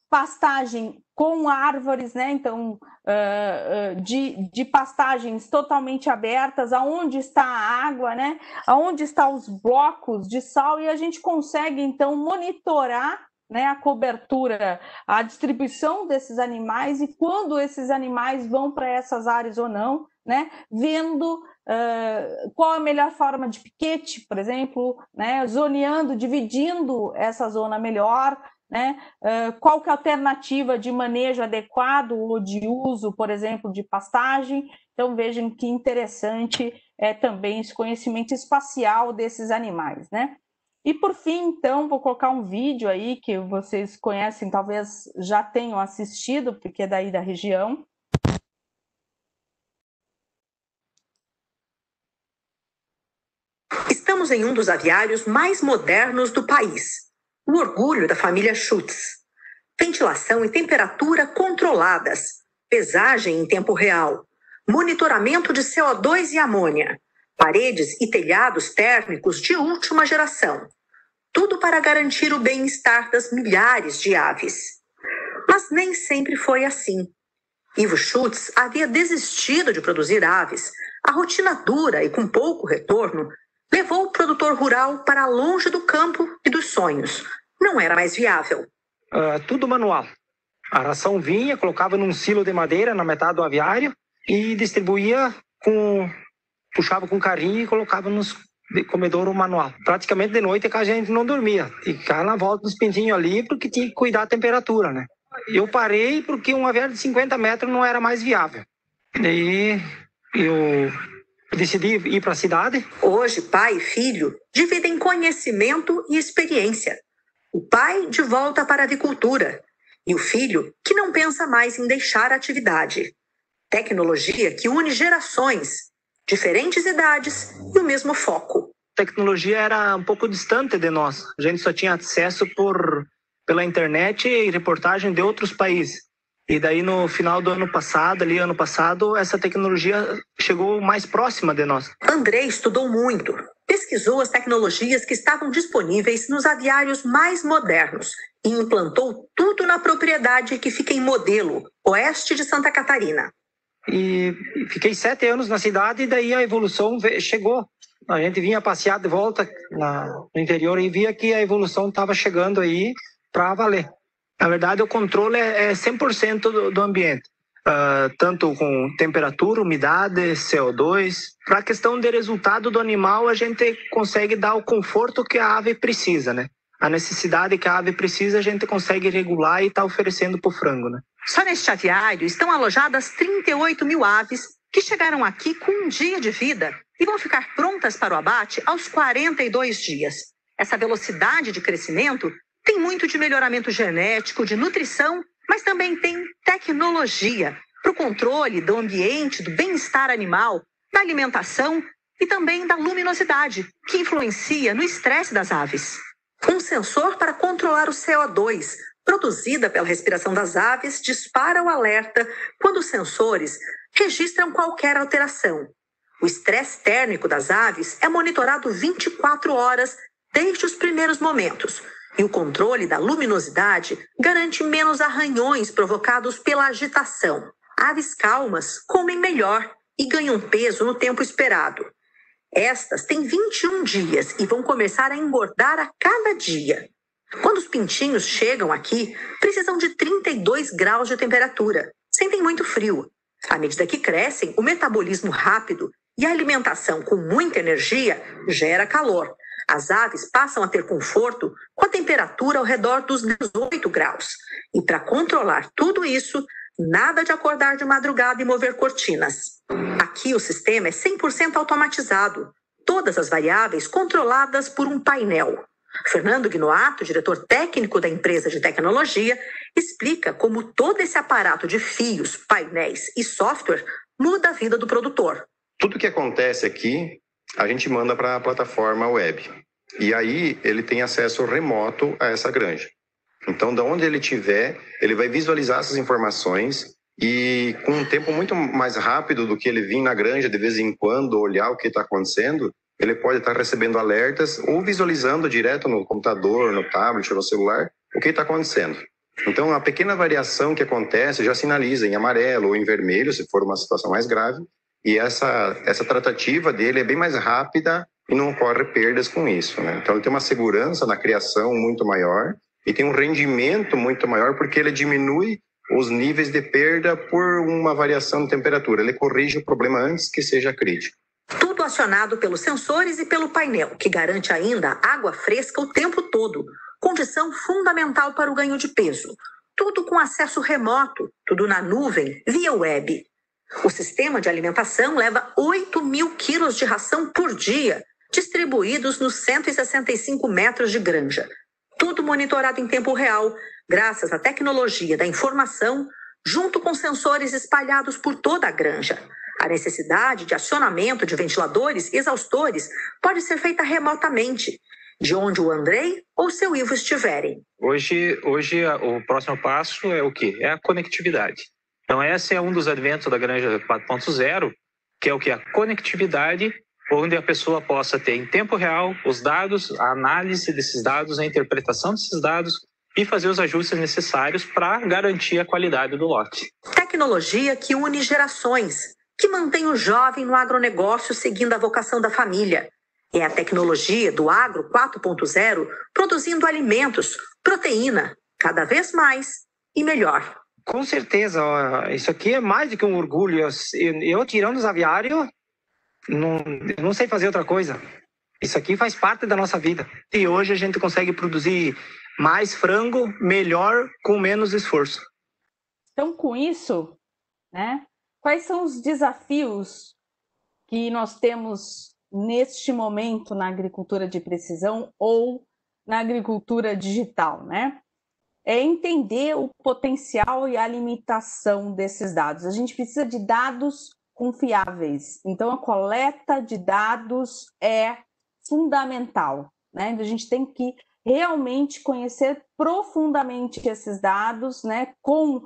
pastagem com árvores, né? Então, de pastagens totalmente abertas, aonde está a água, né? Aonde estão os blocos de sal, e a gente consegue, então, monitorar, né, a cobertura, a distribuição desses animais e quando esses animais vão para essas áreas ou não, né? Vendo qual a melhor forma de piquete, por exemplo, né? Zoneando, dividindo essa zona melhor, né? Qual que é a alternativa de manejo adequado ou de uso, por exemplo, de pastagem. Então vejam que interessante também esse conhecimento espacial desses animais, né? E por fim, então, vou colocar um vídeo aí que vocês conhecem, talvez já tenham assistido, porque é daí da região. Estamos em um dos aviários mais modernos do país, o orgulho da família Schutz. Ventilação e temperatura controladas, pesagem em tempo real, monitoramento de CO2 e amônia, paredes e telhados térmicos de última geração. Tudo para garantir o bem-estar das milhares de aves. Mas nem sempre foi assim. Ivo Schutz havia desistido de produzir aves. A rotina dura e com pouco retorno levou o produtor rural para longe do campo e dos sonhos. Não era mais viável. Tudo manual. A ração vinha, colocava num silo de madeira na metade do aviário e distribuía puxava com carrinho e colocava nos comedouro manual. Praticamente de noite que a gente não dormia. Ficava na volta dos pintinhos ali porque tinha que cuidar da temperatura, né? Eu parei porque um aviário de 50 metros não era mais viável. Daí eu decidi ir para a cidade. Hoje, pai e filho dividem conhecimento e experiência. O pai de volta para a avicultura e o filho que não pensa mais em deixar a atividade. Tecnologia que une gerações, diferentes idades e o mesmo foco. A tecnologia era um pouco distante de nós. A gente só tinha acesso pela internet e reportagem de outros países. E daí no final do ano passado, essa tecnologia chegou mais próxima de nós. André estudou muito, pesquisou as tecnologias que estavam disponíveis nos aviários mais modernos e implantou tudo na propriedade que fica em Modelo, oeste de Santa Catarina. E fiquei 7 anos na cidade e daí a evolução chegou. A gente vinha passear de volta no interior e via que a evolução estava chegando aí para valer. Na verdade, o controle é 100% do ambiente, tanto com temperatura, umidade, CO2. Para a questão de resultado do animal, a gente consegue dar o conforto que a ave precisa, né? A necessidade que a ave precisa, a gente consegue regular e está oferecendo para o frango, né? Só neste aviário estão alojadas 38 mil aves que chegaram aqui com um dia de vida e vão ficar prontas para o abate aos 42 dias. Essa velocidade de crescimento tem muito de melhoramento genético, de nutrição, mas também tem tecnologia para o controle do ambiente, do bem-estar animal, da alimentação e também da luminosidade, que influencia no estresse das aves. Um sensor para controlar o CO2, produzida pela respiração das aves, dispara o alerta quando os sensores registram qualquer alteração. O estresse térmico das aves é monitorado 24 horas desde os primeiros momentos. E o controle da luminosidade garante menos arranhões provocados pela agitação. Aves calmas comem melhor e ganham peso no tempo esperado. Estas têm 21 dias e vão começar a engordar a cada dia. Quando os pintinhos chegam aqui, precisam de 32 graus de temperatura. Sentem muito frio. À medida que crescem, o metabolismo rápido e a alimentação com muita energia gera calor. As aves passam a ter conforto com a temperatura ao redor dos 18 graus. E para controlar tudo isso, nada de acordar de madrugada e mover cortinas. Aqui o sistema é 100% automatizado. Todas as variáveis controladas por um painel. Fernando Gnoato, diretor técnico da empresa de tecnologia, explica como todo esse aparato de fios, painéis e software muda a vida do produtor. Tudo que acontece aqui, a gente manda para a plataforma web. E aí ele tem acesso remoto a essa granja. Então, de onde ele estiver, ele vai visualizar essas informações e com um tempo muito mais rápido do que ele vir na granja de vez em quando, olhar o que está acontecendo, ele pode estar recebendo alertas ou visualizando direto no computador, no tablet ou no celular o que está acontecendo. Então, a pequena variação que acontece já sinaliza em amarelo ou em vermelho, se for uma situação mais grave, e essa tratativa dele é bem mais rápida e não ocorre perdas com isso, né? Então, ele tem uma segurança na criação muito maior e tem um rendimento muito maior porque ele diminui os níveis de perda por uma variação de temperatura. Ele corrige o problema antes que seja crítico. Tudo acionado pelos sensores e pelo painel, que garante ainda água fresca o tempo todo, condição fundamental para o ganho de peso. Tudo com acesso remoto, tudo na nuvem, via web. O sistema de alimentação leva 8.000 quilos de ração por dia, distribuídos nos 165 metros de granja. Tudo monitorado em tempo real, graças à tecnologia da informação, junto com sensores espalhados por toda a granja. A necessidade de acionamento de ventiladores e exaustores pode ser feita remotamente, de onde o Andrei ou o seu Ivo estiverem. Hoje o próximo passo é o quê? É a conectividade. Então esse é um dos adventos da Granja 4.0, que é o que? A conectividade, onde a pessoa possa ter em tempo real os dados, a análise desses dados, a interpretação desses dados e fazer os ajustes necessários para garantir a qualidade do lote. Tecnologia que une gerações, que mantém o jovem no agronegócio seguindo a vocação da família. É a tecnologia do Agro 4.0 produzindo alimentos, proteína, cada vez mais e melhor. Com certeza, isso aqui é mais do que um orgulho. Eu tirando os aviários, não sei fazer outra coisa. Isso aqui faz parte da nossa vida. E hoje a gente consegue produzir mais frango, melhor, com menos esforço. Então, com isso, né? Quais são os desafios que nós temos neste momento na agricultura de precisão ou na agricultura digital, né? É entender o potencial e a limitação desses dados. A gente precisa de dados confiáveis. Então, a coleta de dados é fundamental, né? A gente tem que realmente conhecer profundamente esses dados, né, com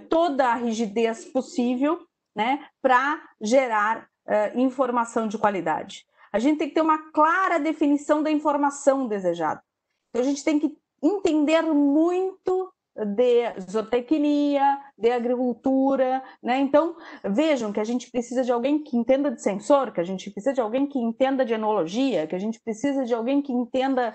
toda a rigidez possível, né, para gerar informação de qualidade. A gente tem que ter uma clara definição da informação desejada. Então, a gente tem que entender muito de zootecnia, de agricultura, né? Então, vejam que a gente precisa de alguém que entenda de sensor, que a gente precisa de alguém que entenda de enologia, que a gente precisa de alguém que entenda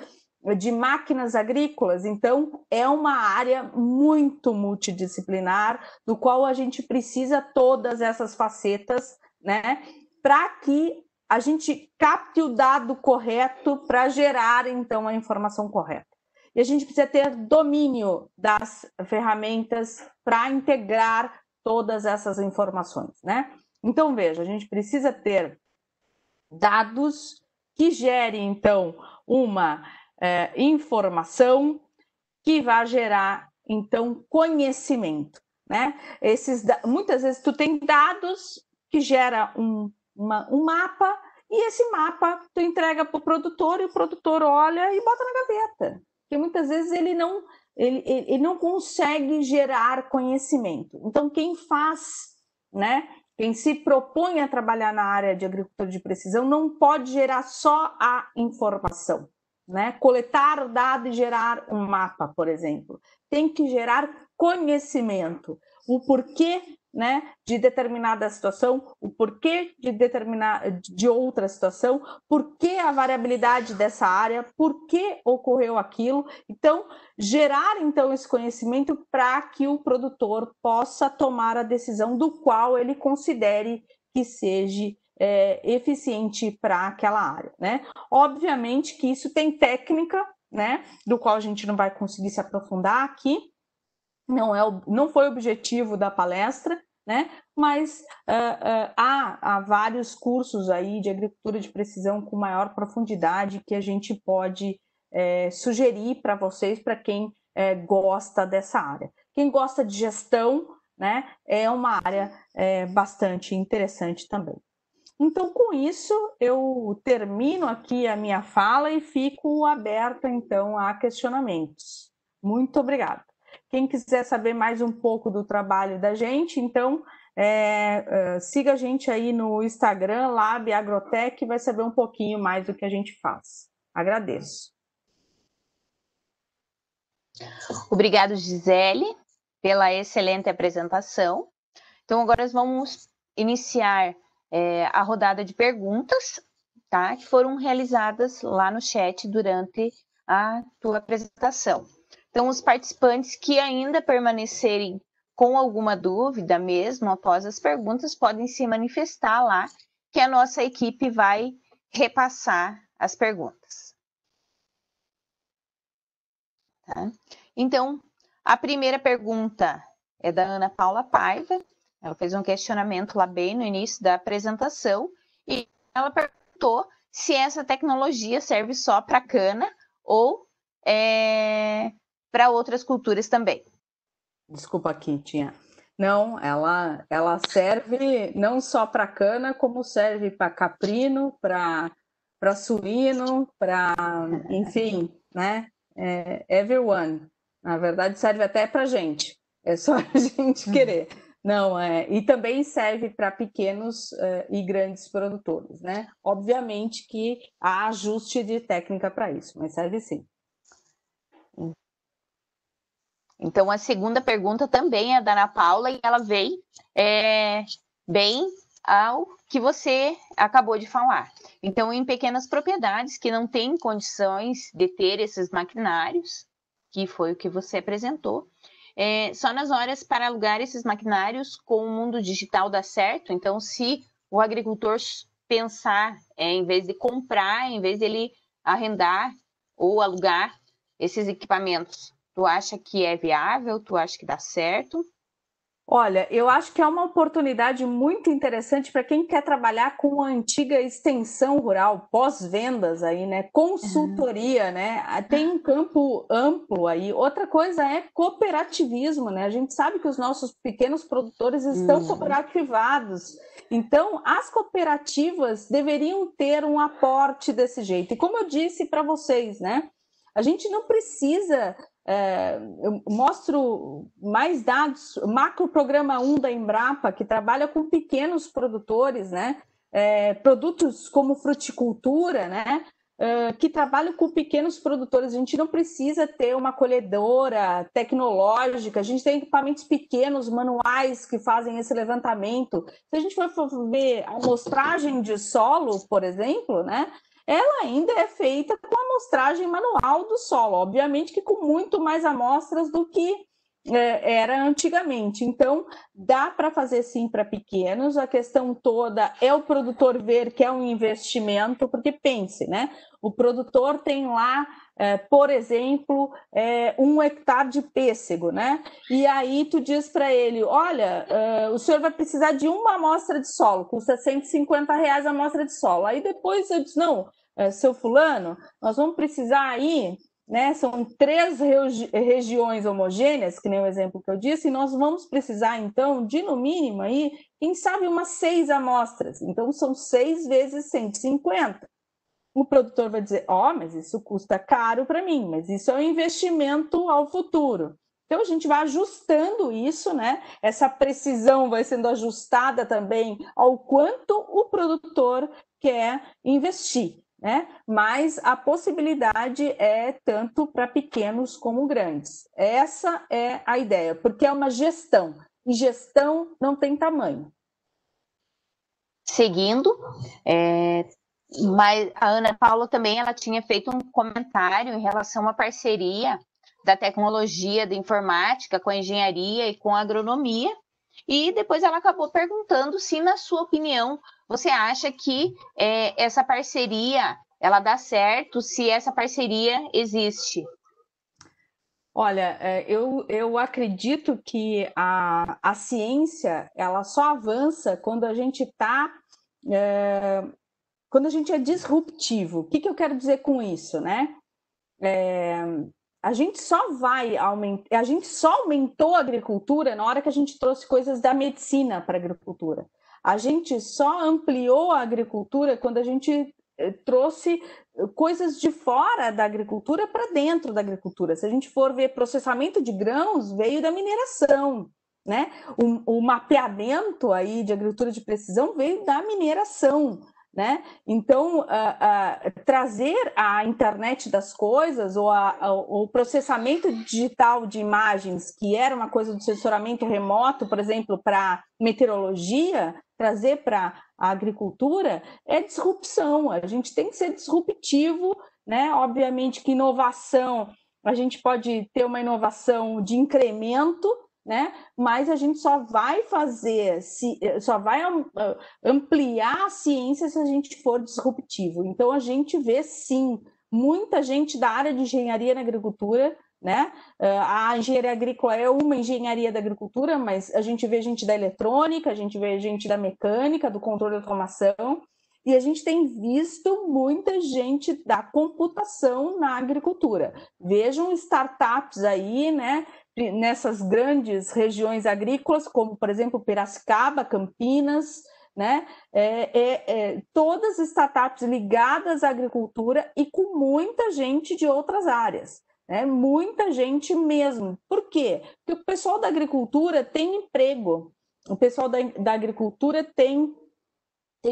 de máquinas agrícolas. Então, é uma área muito multidisciplinar, do qual a gente precisa todas essas facetas, né, para que a gente capte o dado correto para gerar, então, a informação correta. E a gente precisa ter domínio das ferramentas para integrar todas essas informações, né? Então, veja, a gente precisa ter dados que gerem, então, uma informação que vai gerar, então, conhecimento, né? Muitas vezes tu tem dados que gera um mapa e esse mapa tu entrega para o produtor e o produtor olha e bota na gaveta. Porque muitas vezes ele não consegue gerar conhecimento. Então, quem faz, né? Quem se propõe a trabalhar na área de agricultura de precisão não pode gerar só a informação, né? Coletar o dado e gerar um mapa, por exemplo. Tem que gerar conhecimento. o porquê, né, de determinada situação, o porquê de outra situação, por que a variabilidade dessa área, por que ocorreu aquilo. Então, gerar então esse conhecimento para que o produtor possa tomar a decisão do qual ele considere que seja eficiente para aquela área, né? Obviamente que isso tem técnica, né, do qual a gente não vai conseguir se aprofundar aqui, não foi o objetivo da palestra, né? Mas há vários cursos aí de agricultura de precisão com maior profundidade que a gente pode sugerir para vocês, para quem gosta dessa área. Quem gosta de gestão, né, é uma área bastante interessante também. Então, com isso, eu termino aqui a minha fala e fico aberta, então, a questionamentos. Muito obrigada. Quem quiser saber mais um pouco do trabalho da gente, então, siga a gente aí no Instagram, Lab Agrotech, e vai saber um pouquinho mais do que a gente faz. Agradeço. Obrigado, Gisele, pela excelente apresentação. Então, agora nós vamos iniciar a rodada de perguntas, tá? Que foram realizadas lá no chat durante a tua apresentação. Então, os participantes que ainda permanecerem com alguma dúvida mesmo após as perguntas, podem se manifestar lá, que a nossa equipe vai repassar as perguntas. Tá? Então, a primeira pergunta é da Ana Paula Paiva. Ela fez um questionamento lá bem no início da apresentação e ela perguntou se essa tecnologia serve só para cana ou para outras culturas também. Desculpa aqui, Tinha. Não, ela serve não só para cana, como serve para caprino, para suíno, para, enfim, né? Everyone. Na verdade, serve até para gente. É só a gente querer. Não, e também serve para pequenos e grandes produtores, né? Obviamente que há ajuste de técnica para isso, mas serve sim. Então, a segunda pergunta também é da Ana Paula e ela vem bem ao que você acabou de falar. Então, em pequenas propriedades que não têm condições de ter esses maquinários, que foi o que você apresentou, só nas horas para alugar esses maquinários com o mundo digital dá certo. Então, se o agricultor pensar em vez de comprar, em vez de ele arrendar ou alugar esses equipamentos, tu acha que é viável? Tu acha que dá certo? Olha, eu acho que é uma oportunidade muito interessante para quem quer trabalhar com a antiga extensão rural, pós-vendas aí, né? Consultoria, né? Tem um campo amplo aí. Outra coisa é cooperativismo, né? A gente sabe que os nossos pequenos produtores estão cooperativados. Então, as cooperativas deveriam ter um aporte desse jeito. E como eu disse para vocês, né? A gente não precisa... eu mostro mais dados, macro programa 1 da Embrapa, que trabalha com pequenos produtores, né? Produtos como fruticultura, né? Que trabalham com pequenos produtores. A gente não precisa ter uma colhedora tecnológica, a gente tem equipamentos pequenos, manuais, que fazem esse levantamento. Se a gente for ver a amostragem de solo, por exemplo, né? Ela ainda é feita com a amostragem manual do solo, obviamente que com muito mais amostras do que era antigamente. Então, dá para fazer sim para pequenos, a questão toda é o produtor ver que é um investimento, porque pense, né? O produtor tem lá, por exemplo, 1 hectare de pêssego, né? E aí tu diz para ele, olha, o senhor vai precisar de uma amostra de solo, custa R$150 a amostra de solo. Aí depois eu disse, não, seu fulano, nós vamos precisar aí, né? São 3 regiões homogêneas, que nem o exemplo que eu disse, e nós vamos precisar, então, de no mínimo aí, quem sabe umas 6 amostras. Então, são 6 vezes 150. O produtor vai dizer, mas isso custa caro para mim, mas isso é um investimento ao futuro. Então, a gente vai ajustando isso, né? Essa precisão vai sendo ajustada também ao quanto o produtor quer investir, né? Mas a possibilidade é tanto para pequenos como grandes. Essa é a ideia, porque é uma gestão. e gestão não tem tamanho. Seguindo, mas a Ana Paula também ela tinha feito um comentário em relação à parceria da tecnologia, da informática, com a engenharia e com a agronomia, e depois ela acabou perguntando se, na sua opinião, você acha que essa parceria ela dá certo, se essa parceria existe. Olha, eu acredito que a ciência ela só avança quando a gente quando a gente é disruptivo. O que eu quero dizer com isso, né? A gente só aumentou a agricultura na hora que a gente trouxe coisas da medicina para a agricultura. A gente só ampliou a agricultura quando a gente trouxe coisas de fora da agricultura para dentro da agricultura. Se a gente for ver, processamento de grãos veio da mineração, né? O mapeamento aí de agricultura de precisão veio da mineração, né? Então, trazer a internet das coisas ou o processamento digital de imagens, que era uma coisa do sensoramento remoto, por exemplo, para meteorologia, trazer para a agricultura é disrupção. A gente tem que ser disruptivo, né? Obviamente que inovação, a gente pode ter uma inovação de incremento, né? Mas a gente só vai ampliar a ciência se a gente for disruptivo. Então a gente vê sim muita gente da área de engenharia na agricultura, né? A engenharia agrícola é uma engenharia da agricultura, mas a gente vê gente da eletrônica, a gente vê gente da mecânica, do controle de automação, e a gente tem visto muita gente da computação na agricultura. Vejam startups aí, né? Nessas grandes regiões agrícolas, como, por exemplo, Piracicaba, Campinas, né? Todas startups ligadas à agricultura e com muita gente de outras áreas, né? Muita gente mesmo. Por quê? Porque o pessoal da agricultura tem emprego, o pessoal da agricultura tem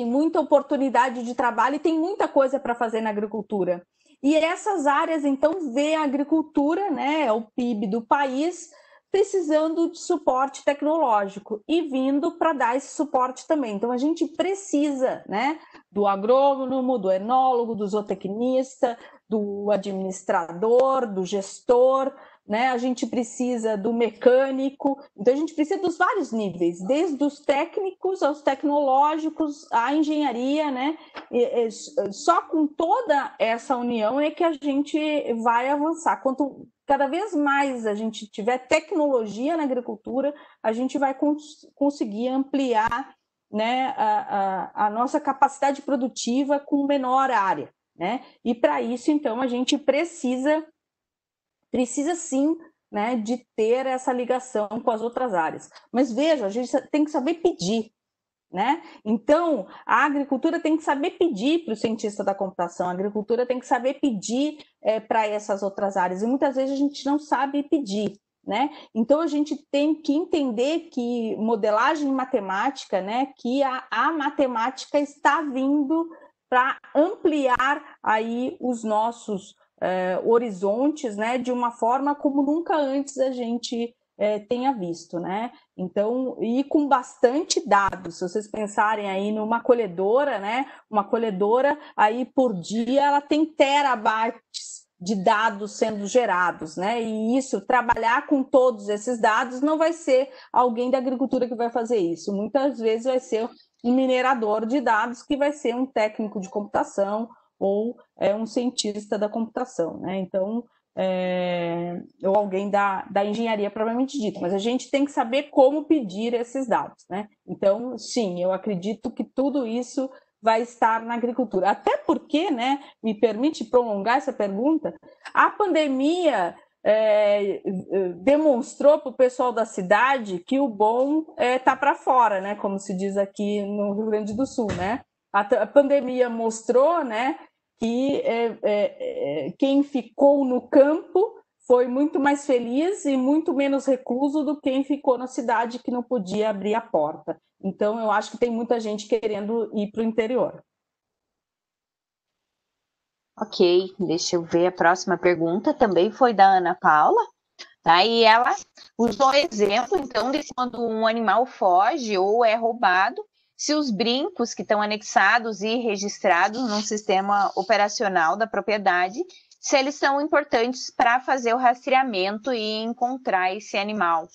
muita oportunidade de trabalho e tem muita coisa para fazer na agricultura. E essas áreas, então, vê a agricultura, né, o PIB do país, precisando de suporte tecnológico e vindo para dar esse suporte também. Então, a gente precisa, né, do agrônomo, do enólogo, do zootecnista, do administrador, do gestor, né? A gente precisa do mecânico, então a gente precisa dos vários níveis, desde os técnicos aos tecnológicos, à engenharia, né? Só com toda essa união é que a gente vai avançar. Quanto cada vez mais a gente tiver tecnologia na agricultura, a gente vai conseguir ampliar, né, a nossa capacidade produtiva com menor área, né? E para isso, então, a gente precisa sim, né, de ter essa ligação com as outras áreas. Mas veja, a gente tem que saber pedir, né? Então, a agricultura tem que saber pedir para o cientista da computação, a agricultura tem que saber pedir para essas outras áreas, e muitas vezes a gente não sabe pedir, né? Então, a gente tem que entender que modelagem matemática, né, que a matemática está vindo para ampliar aí os nossos horizontes, né, de uma forma como nunca antes a gente tenha visto, né? Então, e com bastante dados. Se vocês pensarem aí numa colhedora, né, uma colhedora aí por dia ela tem terabytes de dados sendo gerados, né? E isso, trabalhar com todos esses dados, não vai ser alguém da agricultura que vai fazer isso. Muitas vezes vai ser um minerador de dados que vai ser um técnico de computação ou um cientista da computação, né? Então, ou alguém da engenharia propriamente dito, mas a gente tem que saber como pedir esses dados, né? Então, sim, eu acredito que tudo isso vai estar na agricultura. Até porque, né, me permite prolongar essa pergunta, a pandemia demonstrou para o pessoal da cidade que o bom tá para fora, né? Como se diz aqui no Rio Grande do Sul, né? A pandemia mostrou, né, que quem ficou no campo foi muito mais feliz e muito menos recluso do que quem ficou na cidade que não podia abrir a porta. Então, eu acho que tem muita gente querendo ir para o interior. Ok, deixa eu ver a próxima pergunta. Também foi da Ana Paula. Tá? E ela usou exemplo, então, de quando um animal foge ou é roubado, se os brincos que estão anexados e registrados no sistema operacional da propriedade, se eles são importantes para fazer o rastreamento e encontrar esse animal.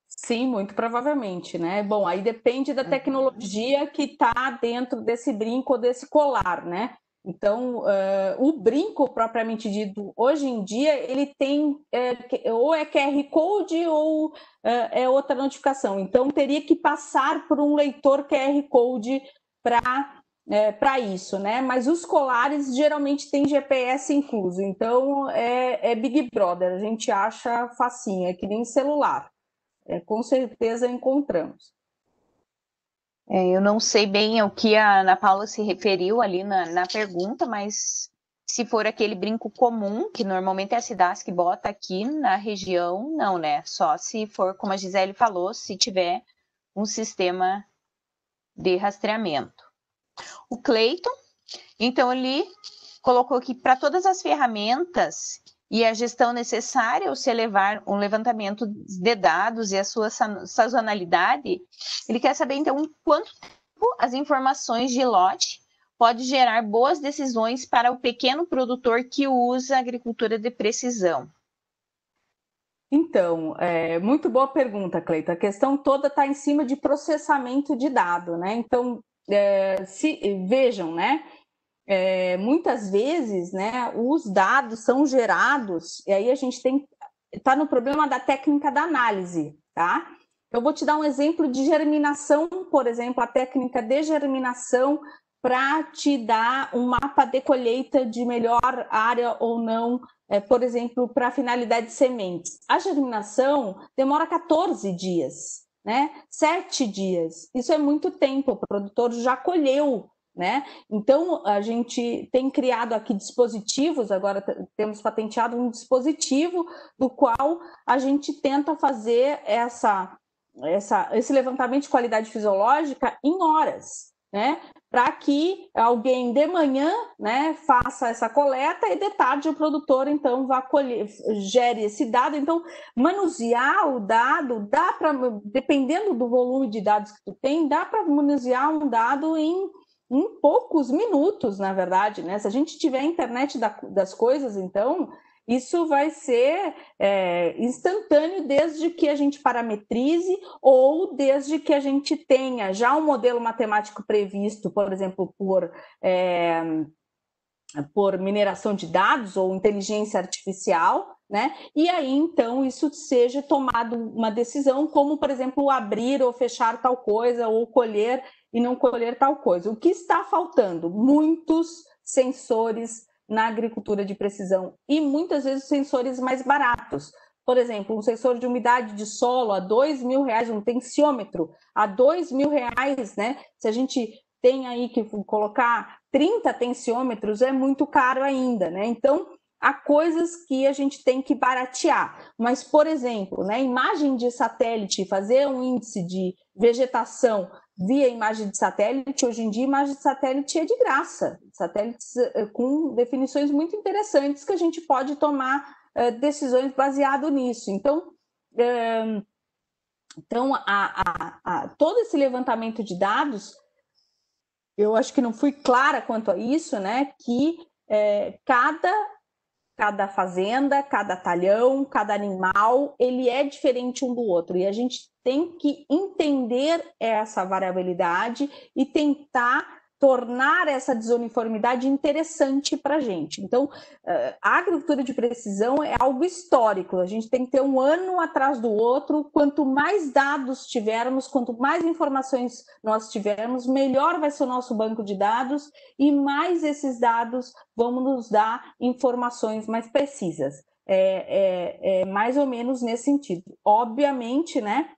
Sim, muito provavelmente, né? Bom, aí depende da tecnologia que está dentro desse brinco ou desse colar, né? Então, o brinco propriamente dito, hoje em dia, ele tem ou é QR Code ou é outra notificação. Então, teria que passar por um leitor QR Code para isso, né? Mas os colares geralmente têm GPS incluso. Então, é Big Brother, a gente acha facinho, é que nem celular. Com certeza encontramos. Eu não sei bem ao que a Ana Paula se referiu ali na pergunta, mas se for aquele brinco comum, que normalmente é a Cidasc que bota aqui na região, não, né? Só se for, como a Gisele falou, se tiver um sistema de rastreamento. O Cleiton, então, ele colocou que para todas as ferramentas e a gestão necessária, ou se levar um levantamento de dados e a sua sazonalidade, ele quer saber, então, quanto tempo as informações de lote pode gerar boas decisões para o pequeno produtor que usa a agricultura de precisão. Então, muito boa pergunta, Cleiton. A questão toda está em cima de processamento de dado, né? Então, vejam, né? Muitas vezes, né, os dados são gerados, e aí a gente está no problema da técnica da análise, tá? Eu vou te dar um exemplo de germinação, por exemplo, a técnica de germinação para te dar um mapa de colheita de melhor área ou não, por exemplo, para finalidade de sementes. A germinação demora 14 dias, né? 7 dias. Isso é muito tempo, o produtor já colheu, né? Então, a gente tem criado aqui dispositivos, agora temos patenteado um dispositivo do qual a gente tenta fazer esse levantamento de qualidade fisiológica em horas, né? Para que alguém de manhã, né, faça essa coleta e de tarde o produtor, então, vá colher, gere esse dado. Então, manusear o dado, dá para, dependendo do volume de dados que tu tem, dá para manusear um dado em poucos minutos, na verdade, né? Se a gente tiver a internet das coisas, então, isso vai ser instantâneo desde que a gente parametrize ou desde que a gente tenha já um modelo matemático previsto, por exemplo, por mineração de dados ou inteligência artificial, né? E aí, então, isso seja tomado uma decisão, como, por exemplo, abrir ou fechar tal coisa, ou colher e não colher tal coisa. O que está faltando? Muitos sensores na agricultura de precisão e muitas vezes sensores mais baratos. Por exemplo, um sensor de umidade de solo a R$2.000, um tensiômetro a R$2.000, né? Se a gente tem aí que colocar 30 tensiômetros, é muito caro ainda, né? Então, há coisas que a gente tem que baratear. Mas, por exemplo, né, imagem de satélite, fazer um índice de vegetação via imagem de satélite, hoje em dia, imagem de satélite é de graça. Satélites com definições muito interessantes que a gente pode tomar decisões baseado nisso. Então, todo esse levantamento de dados, eu acho que não fui clara quanto a isso, né? Que cada fazenda, cada talhão, cada animal, ele é diferente um do outro. E a gente tem que entender essa variabilidade e tentar tornar essa desuniformidade interessante para a gente. Então, a agricultura de precisão é algo histórico. A gente tem que ter um ano atrás do outro. Quanto mais dados tivermos, quanto mais informações nós tivermos, melhor vai ser o nosso banco de dados e mais esses dados vão nos dar informações mais precisas. É mais ou menos nesse sentido. Obviamente, né,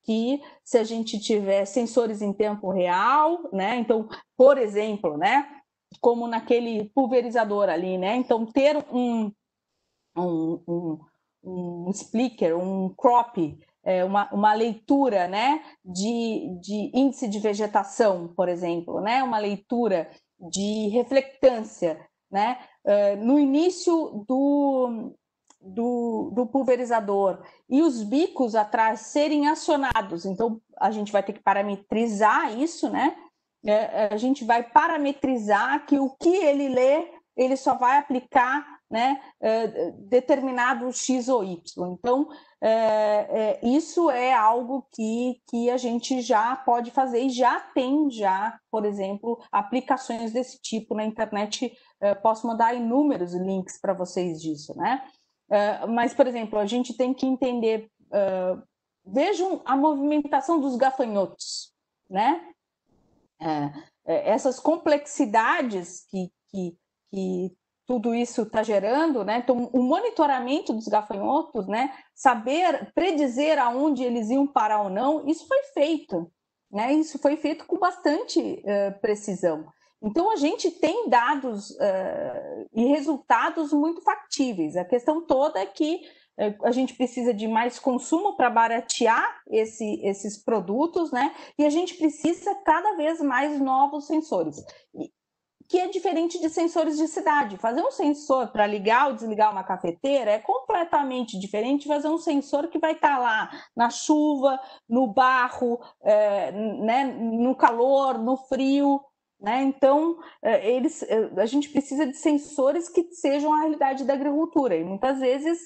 que se a gente tiver sensores em tempo real, né? Então, por exemplo, né, como naquele pulverizador ali, né? Então, ter um splicker, um crop, uma leitura, né, de índice de vegetação, por exemplo, né? Uma leitura de reflectância, né? No início do pulverizador e os bicos atrás serem acionados, então a gente vai ter que parametrizar isso, né? A gente vai parametrizar que o que ele lê, ele só vai aplicar, né, determinado X ou Y. Então, isso é algo que a gente já pode fazer e já tem, por exemplo, aplicações desse tipo na internet. Posso mandar inúmeros links para vocês disso, né? Mas, por exemplo, a gente tem que entender, vejam a movimentação dos gafanhotos, né? Essas complexidades que tudo isso está gerando, né? Então, o monitoramento dos gafanhotos, né? Saber predizer aonde eles iam parar ou não, isso foi feito, né? Isso foi feito com bastante precisão. Então, a gente tem dados e resultados muito factíveis. A questão toda é que a gente precisa de mais consumo para baratear esses produtos, né? E a gente precisa cada vez mais novos sensores, que é diferente de sensores de cidade. Fazer um sensor para ligar ou desligar uma cafeteira é completamente diferente de fazer um sensor que vai estar lá na chuva, no barro, né? No calor, no frio. Né? Então, a gente precisa de sensores que sejam a realidade da agricultura, e muitas vezes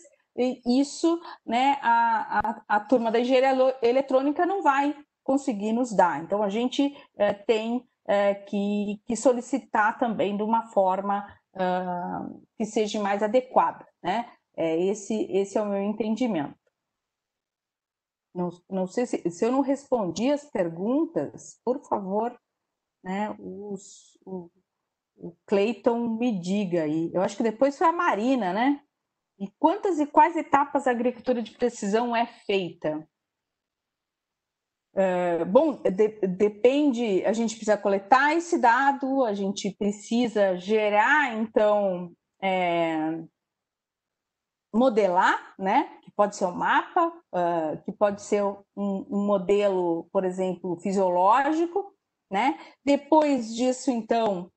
isso, né, a turma da engenharia eletrônica não vai conseguir nos dar. Então, a gente tem que solicitar também de uma forma que seja mais adequada. Né? Esse é o meu entendimento. Não sei se eu não respondi as perguntas, por favor, né, o Cleiton me diga aí. Eu acho que depois foi a Marina, né? E quantas e quais etapas a agricultura de precisão é feita? Bom, depende, a gente precisa coletar esse dado, a gente precisa gerar, então, modelar, né? Que pode ser um mapa, que pode ser um modelo, por exemplo, fisiológico, né? Depois disso, então,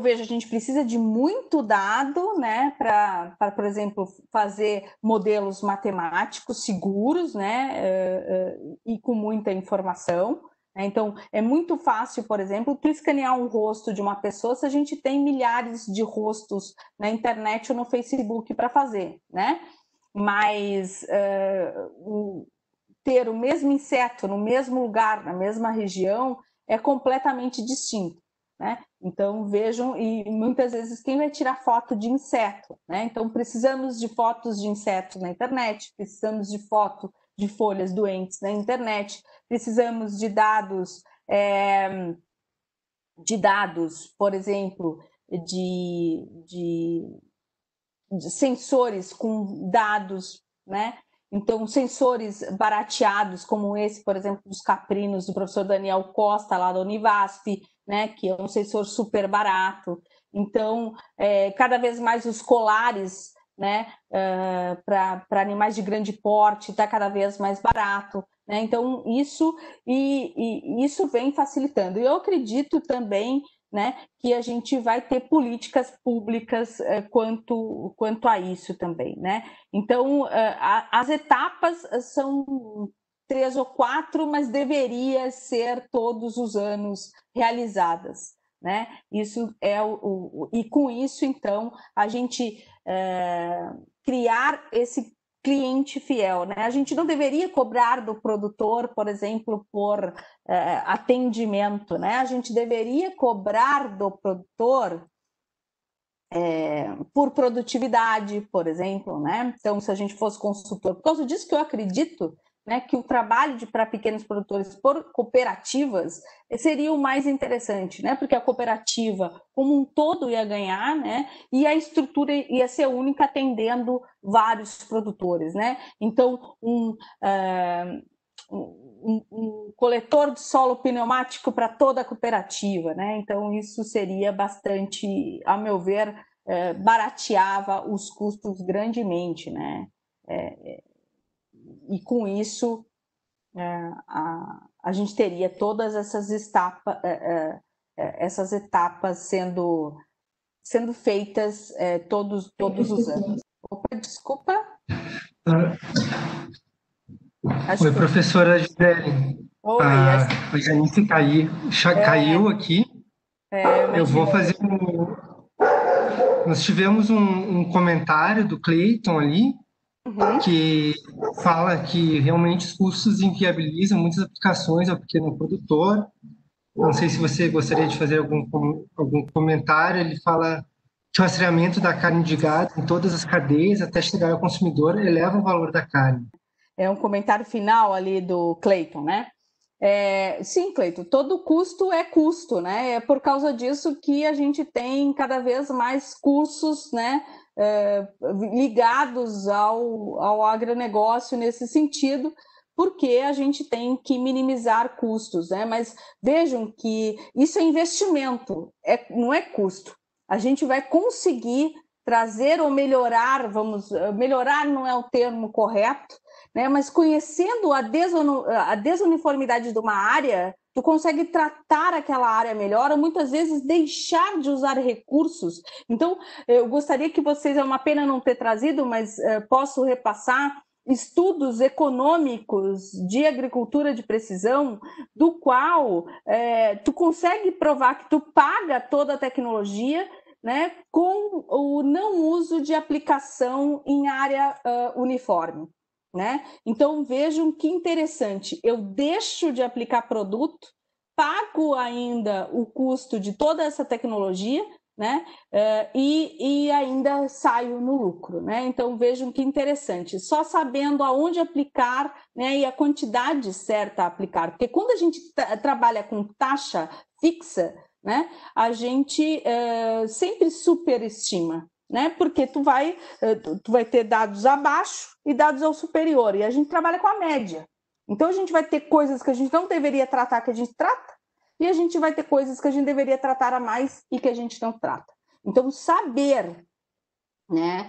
veja, a gente precisa de muito dado, né, para, por exemplo, fazer modelos matemáticos seguros, né, e com muita informação. Então, é muito fácil, por exemplo, tu escanear um rosto de uma pessoa se a gente tem milhares de rostos na internet ou no Facebook para fazer, né? Mas ter o mesmo inseto no mesmo lugar, na mesma região, é completamente distinto. Né? Então, vejam, e muitas vezes quem vai tirar foto de inseto? Né? Então, precisamos de fotos de insetos na internet, precisamos de foto de folhas doentes na internet, precisamos de dados, por exemplo, de sensores com dados, né? Então, sensores barateados, como esse, por exemplo, dos caprinos, do professor Daniel Costa, lá da Univasf, né, que é um sensor super barato. Então, cada vez mais os colares, né, para animais de grande porte está cada vez mais barato. Né? Então, isso vem facilitando. E eu acredito também, né, que a gente vai ter políticas públicas quanto a isso também. Né? Então, as etapas são 3 ou 4, mas deveria ser todos os anos realizadas. Né? Isso e com isso, então, a gente criar esse cliente fiel. Né? A gente não deveria cobrar do produtor, por exemplo, por atendimento. Né? A gente deveria cobrar do produtor por produtividade, por exemplo. Né? Então, se a gente fosse consultor, por causa disso que eu acredito, né, que o trabalho para pequenos produtores por cooperativas seria o mais interessante, né, porque a cooperativa como um todo ia ganhar, né, e a estrutura ia ser única atendendo vários produtores. Né? Então, um coletor de solo pneumático para toda a cooperativa. Né? Então, isso seria bastante, a meu ver, barateava os custos grandemente. Né? E com isso a gente teria todas essas etapas sendo feitas todos os anos. Opa, Desculpa. Oi, professora Gisele. Oi. A Janice caiu aqui. Eu vou fazer Nós tivemos um comentário do Cleiton ali, que fala que realmente os custos inviabilizam muitas aplicações ao pequeno produtor. Não sei se você gostaria de fazer algum comentário. Ele fala que o rastreamento da carne de gado em todas as cadeias até chegar ao consumidor eleva o valor da carne. É um comentário final ali do Cleiton, né? Sim, Cleiton, todo custo é custo, né? É por causa disso que a gente tem cada vez mais cursos, né, ligados ao agronegócio nesse sentido, porque a gente tem que minimizar custos, né? Mas vejam que isso é investimento, não é custo. A gente vai conseguir trazer ou melhorar, melhorar não é o termo correto, né? Mas conhecendo a desuniformidade de uma área, tu consegue tratar aquela área melhor ou muitas vezes deixar de usar recursos. Então, eu gostaria que vocês, é uma pena não ter trazido, mas posso repassar estudos econômicos de agricultura de precisão, do qual tu consegue provar que tu paga toda a tecnologia, né, com o não uso de aplicação em área uniforme. Né? Então vejam que interessante, eu deixo de aplicar produto, pago ainda o custo de toda essa tecnologia, né? E ainda saio no lucro, né? Então vejam que interessante, só sabendo aonde aplicar, né, e a quantidade certa a aplicar, porque quando a gente trabalha com taxa fixa, né, a gente sempre superestima, né? Porque tu vai ter dados abaixo e dados ao superior, e a gente trabalha com a média. Então a gente vai ter coisas que a gente não deveria tratar que a gente trata, e a gente vai ter coisas que a gente deveria tratar a mais e que a gente não trata. Então saber, né,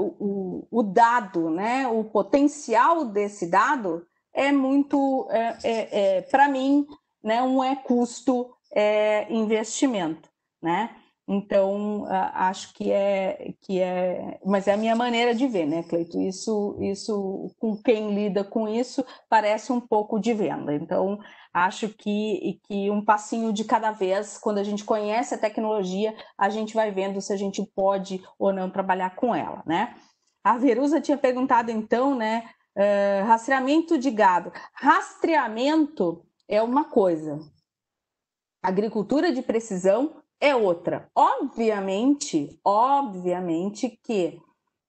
o dado, né, o potencial desse dado é muito, para mim, né, é custo, investimento, né? Então, acho que mas é a minha maneira de ver, né, Cleito? Isso, com quem lida com isso, parece um pouco de venda. Então, acho que um passinho de cada vez, quando a gente conhece a tecnologia, a gente vai vendo se a gente pode ou não trabalhar com ela, né? A Verusa tinha perguntado, então, né, rastreamento de gado. Rastreamento é uma coisa, agricultura de precisão é outra. Obviamente que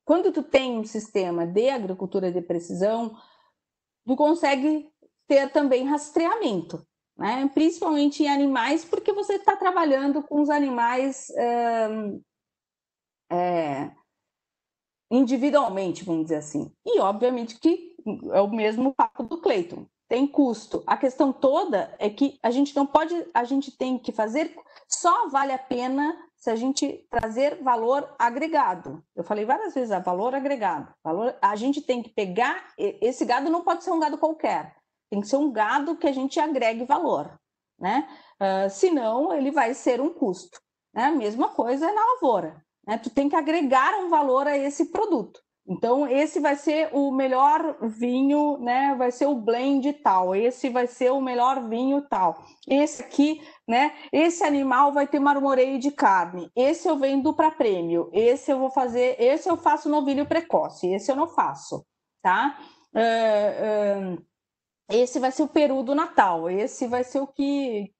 quando tu tem um sistema de agricultura de precisão, tu consegue ter também rastreamento, né? Principalmente em animais, porque você está trabalhando com os animais individualmente, vamos dizer assim. E obviamente que é o mesmo papo do Cleiton. Tem custo. A questão toda é que a gente não pode, a gente tem que fazer, só vale a pena se a gente trazer valor agregado. Eu falei várias vezes, valor agregado. A gente tem que pegar, esse gado não pode ser um gado qualquer, tem que ser um gado que a gente agregue valor, né? Senão ele vai ser um custo, né? A mesma coisa é na lavoura, né? Tu tem que agregar um valor a esse produto. Então, esse vai ser o melhor vinho, né? Vai ser o blend tal. Esse vai ser o melhor vinho tal. Esse aqui, né? Esse animal vai ter marmoreio de carne. Esse eu vendo para prêmio. Esse eu vou fazer. Esse eu faço novilho precoce. Esse eu não faço, tá? Esse vai ser o peru do Natal. Esse vai ser o que...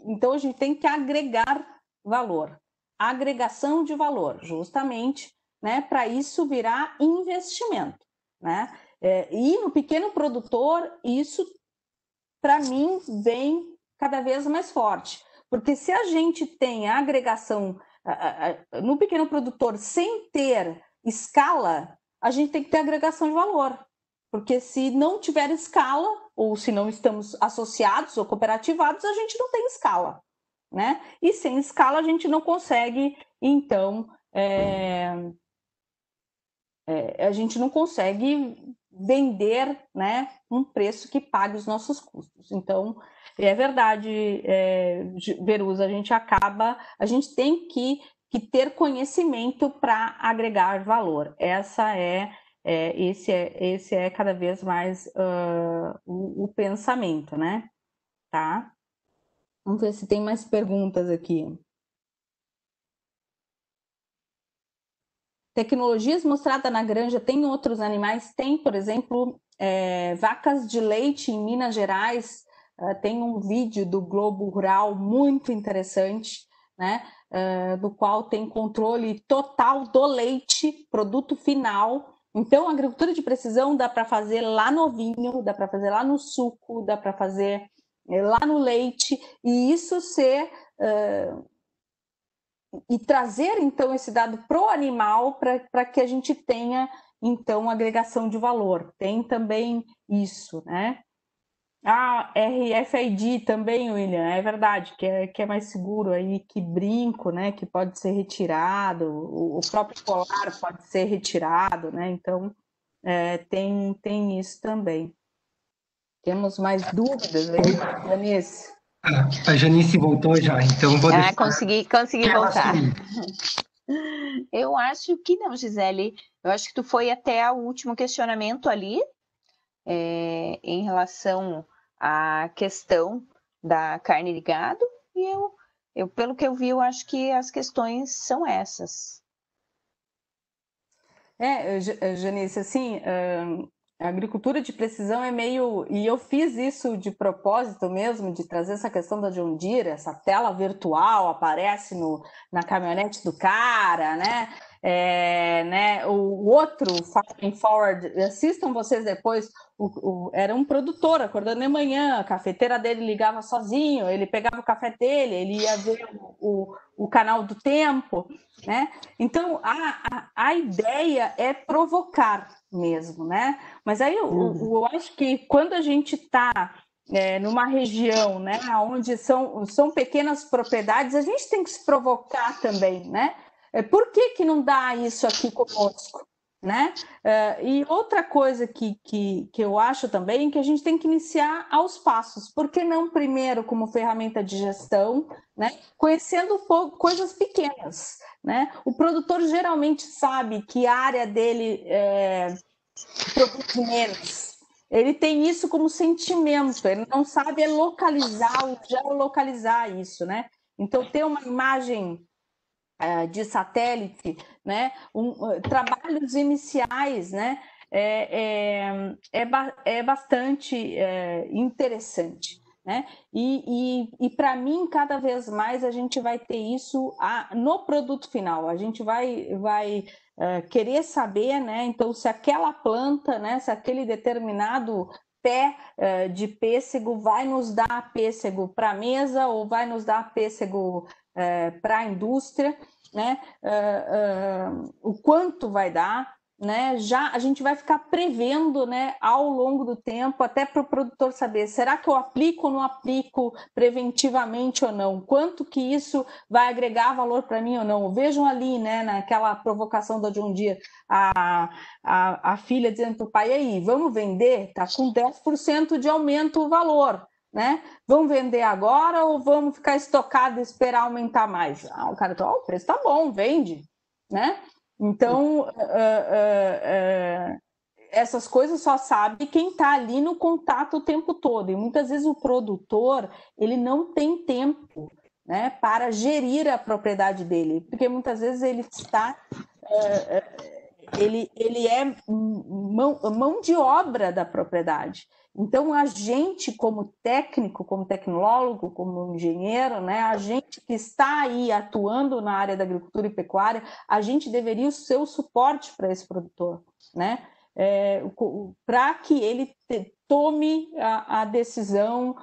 Então, a gente tem que agregar valor. Agregação de valor, justamente, né, para isso virar investimento, né? E no pequeno produtor, isso, para mim, vem cada vez mais forte. Porque se a gente tem a agregação no pequeno produtor sem ter escala, a gente tem que ter agregação de valor. Porque se não tiver escala, ou se não estamos associados ou cooperativados, a gente não tem escala, né? E sem escala a gente não consegue, então... a gente não consegue vender, né, um preço que pague os nossos custos. Então, é verdade, Verusa, a gente tem que que ter conhecimento para agregar valor. Esse é cada vez mais o pensamento, né? Tá? Vamos ver se tem mais perguntas aqui. Tecnologias mostradas na granja tem outros animais? Tem, por exemplo, vacas de leite em Minas Gerais. Tem um vídeo do Globo Rural muito interessante, né? Do qual tem controle total do leite, produto final. Então, a agricultura de precisão dá para fazer lá no ovinho, dá para fazer lá no suco, dá para fazer lá no leite, e isso ser... e trazer, então, esse dado para o animal para que a gente tenha, então, agregação de valor. Tem também isso, né? RFID também, William, é verdade, que é mais seguro aí que brinco, né? Que pode ser retirado, o próprio colar pode ser retirado, né? Então, tem isso também. Temos mais dúvidas aí, Janice? A Janice voltou já, então vou deixar... Consegui voltar. Eu acho que não, Gisele. Eu acho que tu foi até o último questionamento ali, em relação à questão da carne de gado, e eu, pelo que eu vi, eu acho que as questões são essas. Janice, assim, a agricultura de precisão é meio... E eu fiz isso de propósito mesmo, de trazer essa questão da John Deere, essa tela virtual aparece na caminhonete do cara, né? O outro, Farming Forward, assistam vocês depois, era um produtor acordando de manhã, a cafeteira dele ligava sozinho, ele pegava o café dele, ele ia ver o canal do tempo, né? Então, a ideia é provocar mesmo, né? Mas aí eu acho que quando a gente está numa região, né, onde são pequenas propriedades, a gente tem que se provocar também, né? Por que não dá isso aqui conosco, né? E outra coisa que eu acho também que a gente tem que iniciar aos passos. Por que não primeiro como ferramenta de gestão, né? Conhecendo coisas pequenas, né? O produtor geralmente sabe que a área dele produz menos. Ele tem isso como sentimento, ele não sabe localizar ou geolocalizar isso, né? Então, ter uma imagem de satélite, né? Trabalhos iniciais, né? É bastante interessante, né? E para mim, cada vez mais a gente vai ter isso no produto final. A gente vai querer saber, né? Então, se aquela planta, né? Se aquele determinado pé de pêssego vai nos dar pêssego para a mesa ou vai nos dar pêssego para a indústria, né? O quanto vai dar, né? Já a gente vai ficar prevendo, né, ao longo do tempo, até para o produtor saber, será que eu aplico ou não aplico preventivamente ou não? Quanto que isso vai agregar valor para mim ou não? Vejam ali, né, naquela provocação da John Deere, a filha dizendo para o pai, aí, vamos vender? Tá com 10% de aumento o valor, né? Vamos vender agora ou vamos ficar estocado e esperar aumentar mais? O cara fala, o preço tá bom, vende, né? Então, essas coisas só sabe quem está ali no contato o tempo todo. E muitas vezes o produtor, ele não tem tempo, né, para gerir a propriedade dele, porque muitas vezes ele está... ele é mão de obra da propriedade. Então, a gente, como técnico, como tecnólogo, como engenheiro, né, a gente que está aí atuando na área da agricultura e pecuária, a gente deveria ser o suporte para esse produtor, né, para que ele tome a decisão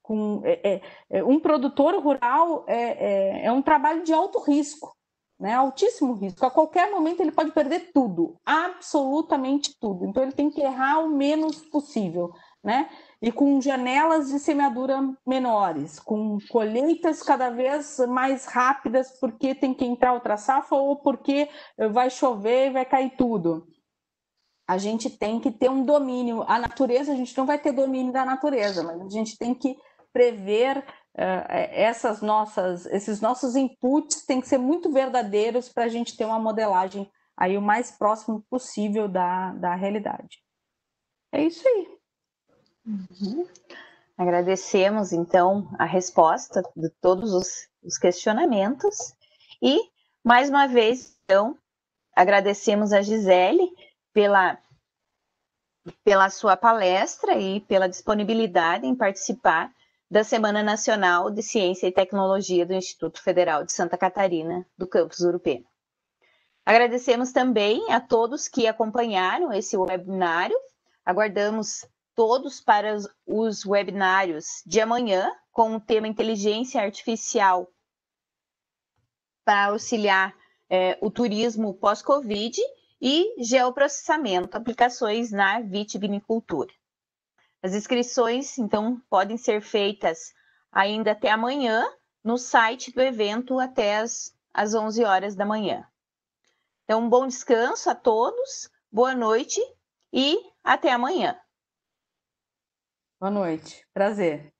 um produtor rural é um trabalho de alto risco, né? Altíssimo risco. A qualquer momento ele pode perder tudo, absolutamente tudo. Então ele tem que errar o menos possível, né? E com janelas de semeadura menores, com colheitas cada vez mais rápidas, porque tem que entrar outra safra ou porque vai chover e vai cair tudo. A gente tem que ter um domínio. A natureza, a gente não vai ter domínio da natureza, mas a gente tem que prever esses nossos inputs têm que ser muito verdadeiros para a gente ter uma modelagem aí o mais próximo possível da realidade. É isso aí. Uhum. Agradecemos, então, a resposta de todos os questionamentos e, mais uma vez, então, agradecemos a Gisele pela sua palestra e pela disponibilidade em participar da Semana Nacional de Ciência e Tecnologia do Instituto Federal de Santa Catarina, do campus Urupema. Agradecemos também a todos que acompanharam esse webinário. Aguardamos todos para os webinários de amanhã, com o tema Inteligência Artificial para auxiliar o turismo pós-Covid e geoprocessamento, aplicações na vitivinicultura. As inscrições, então, podem ser feitas ainda até amanhã no site do evento até às 11 horas da manhã. Então, um bom descanso a todos, boa noite e até amanhã. Boa noite, prazer.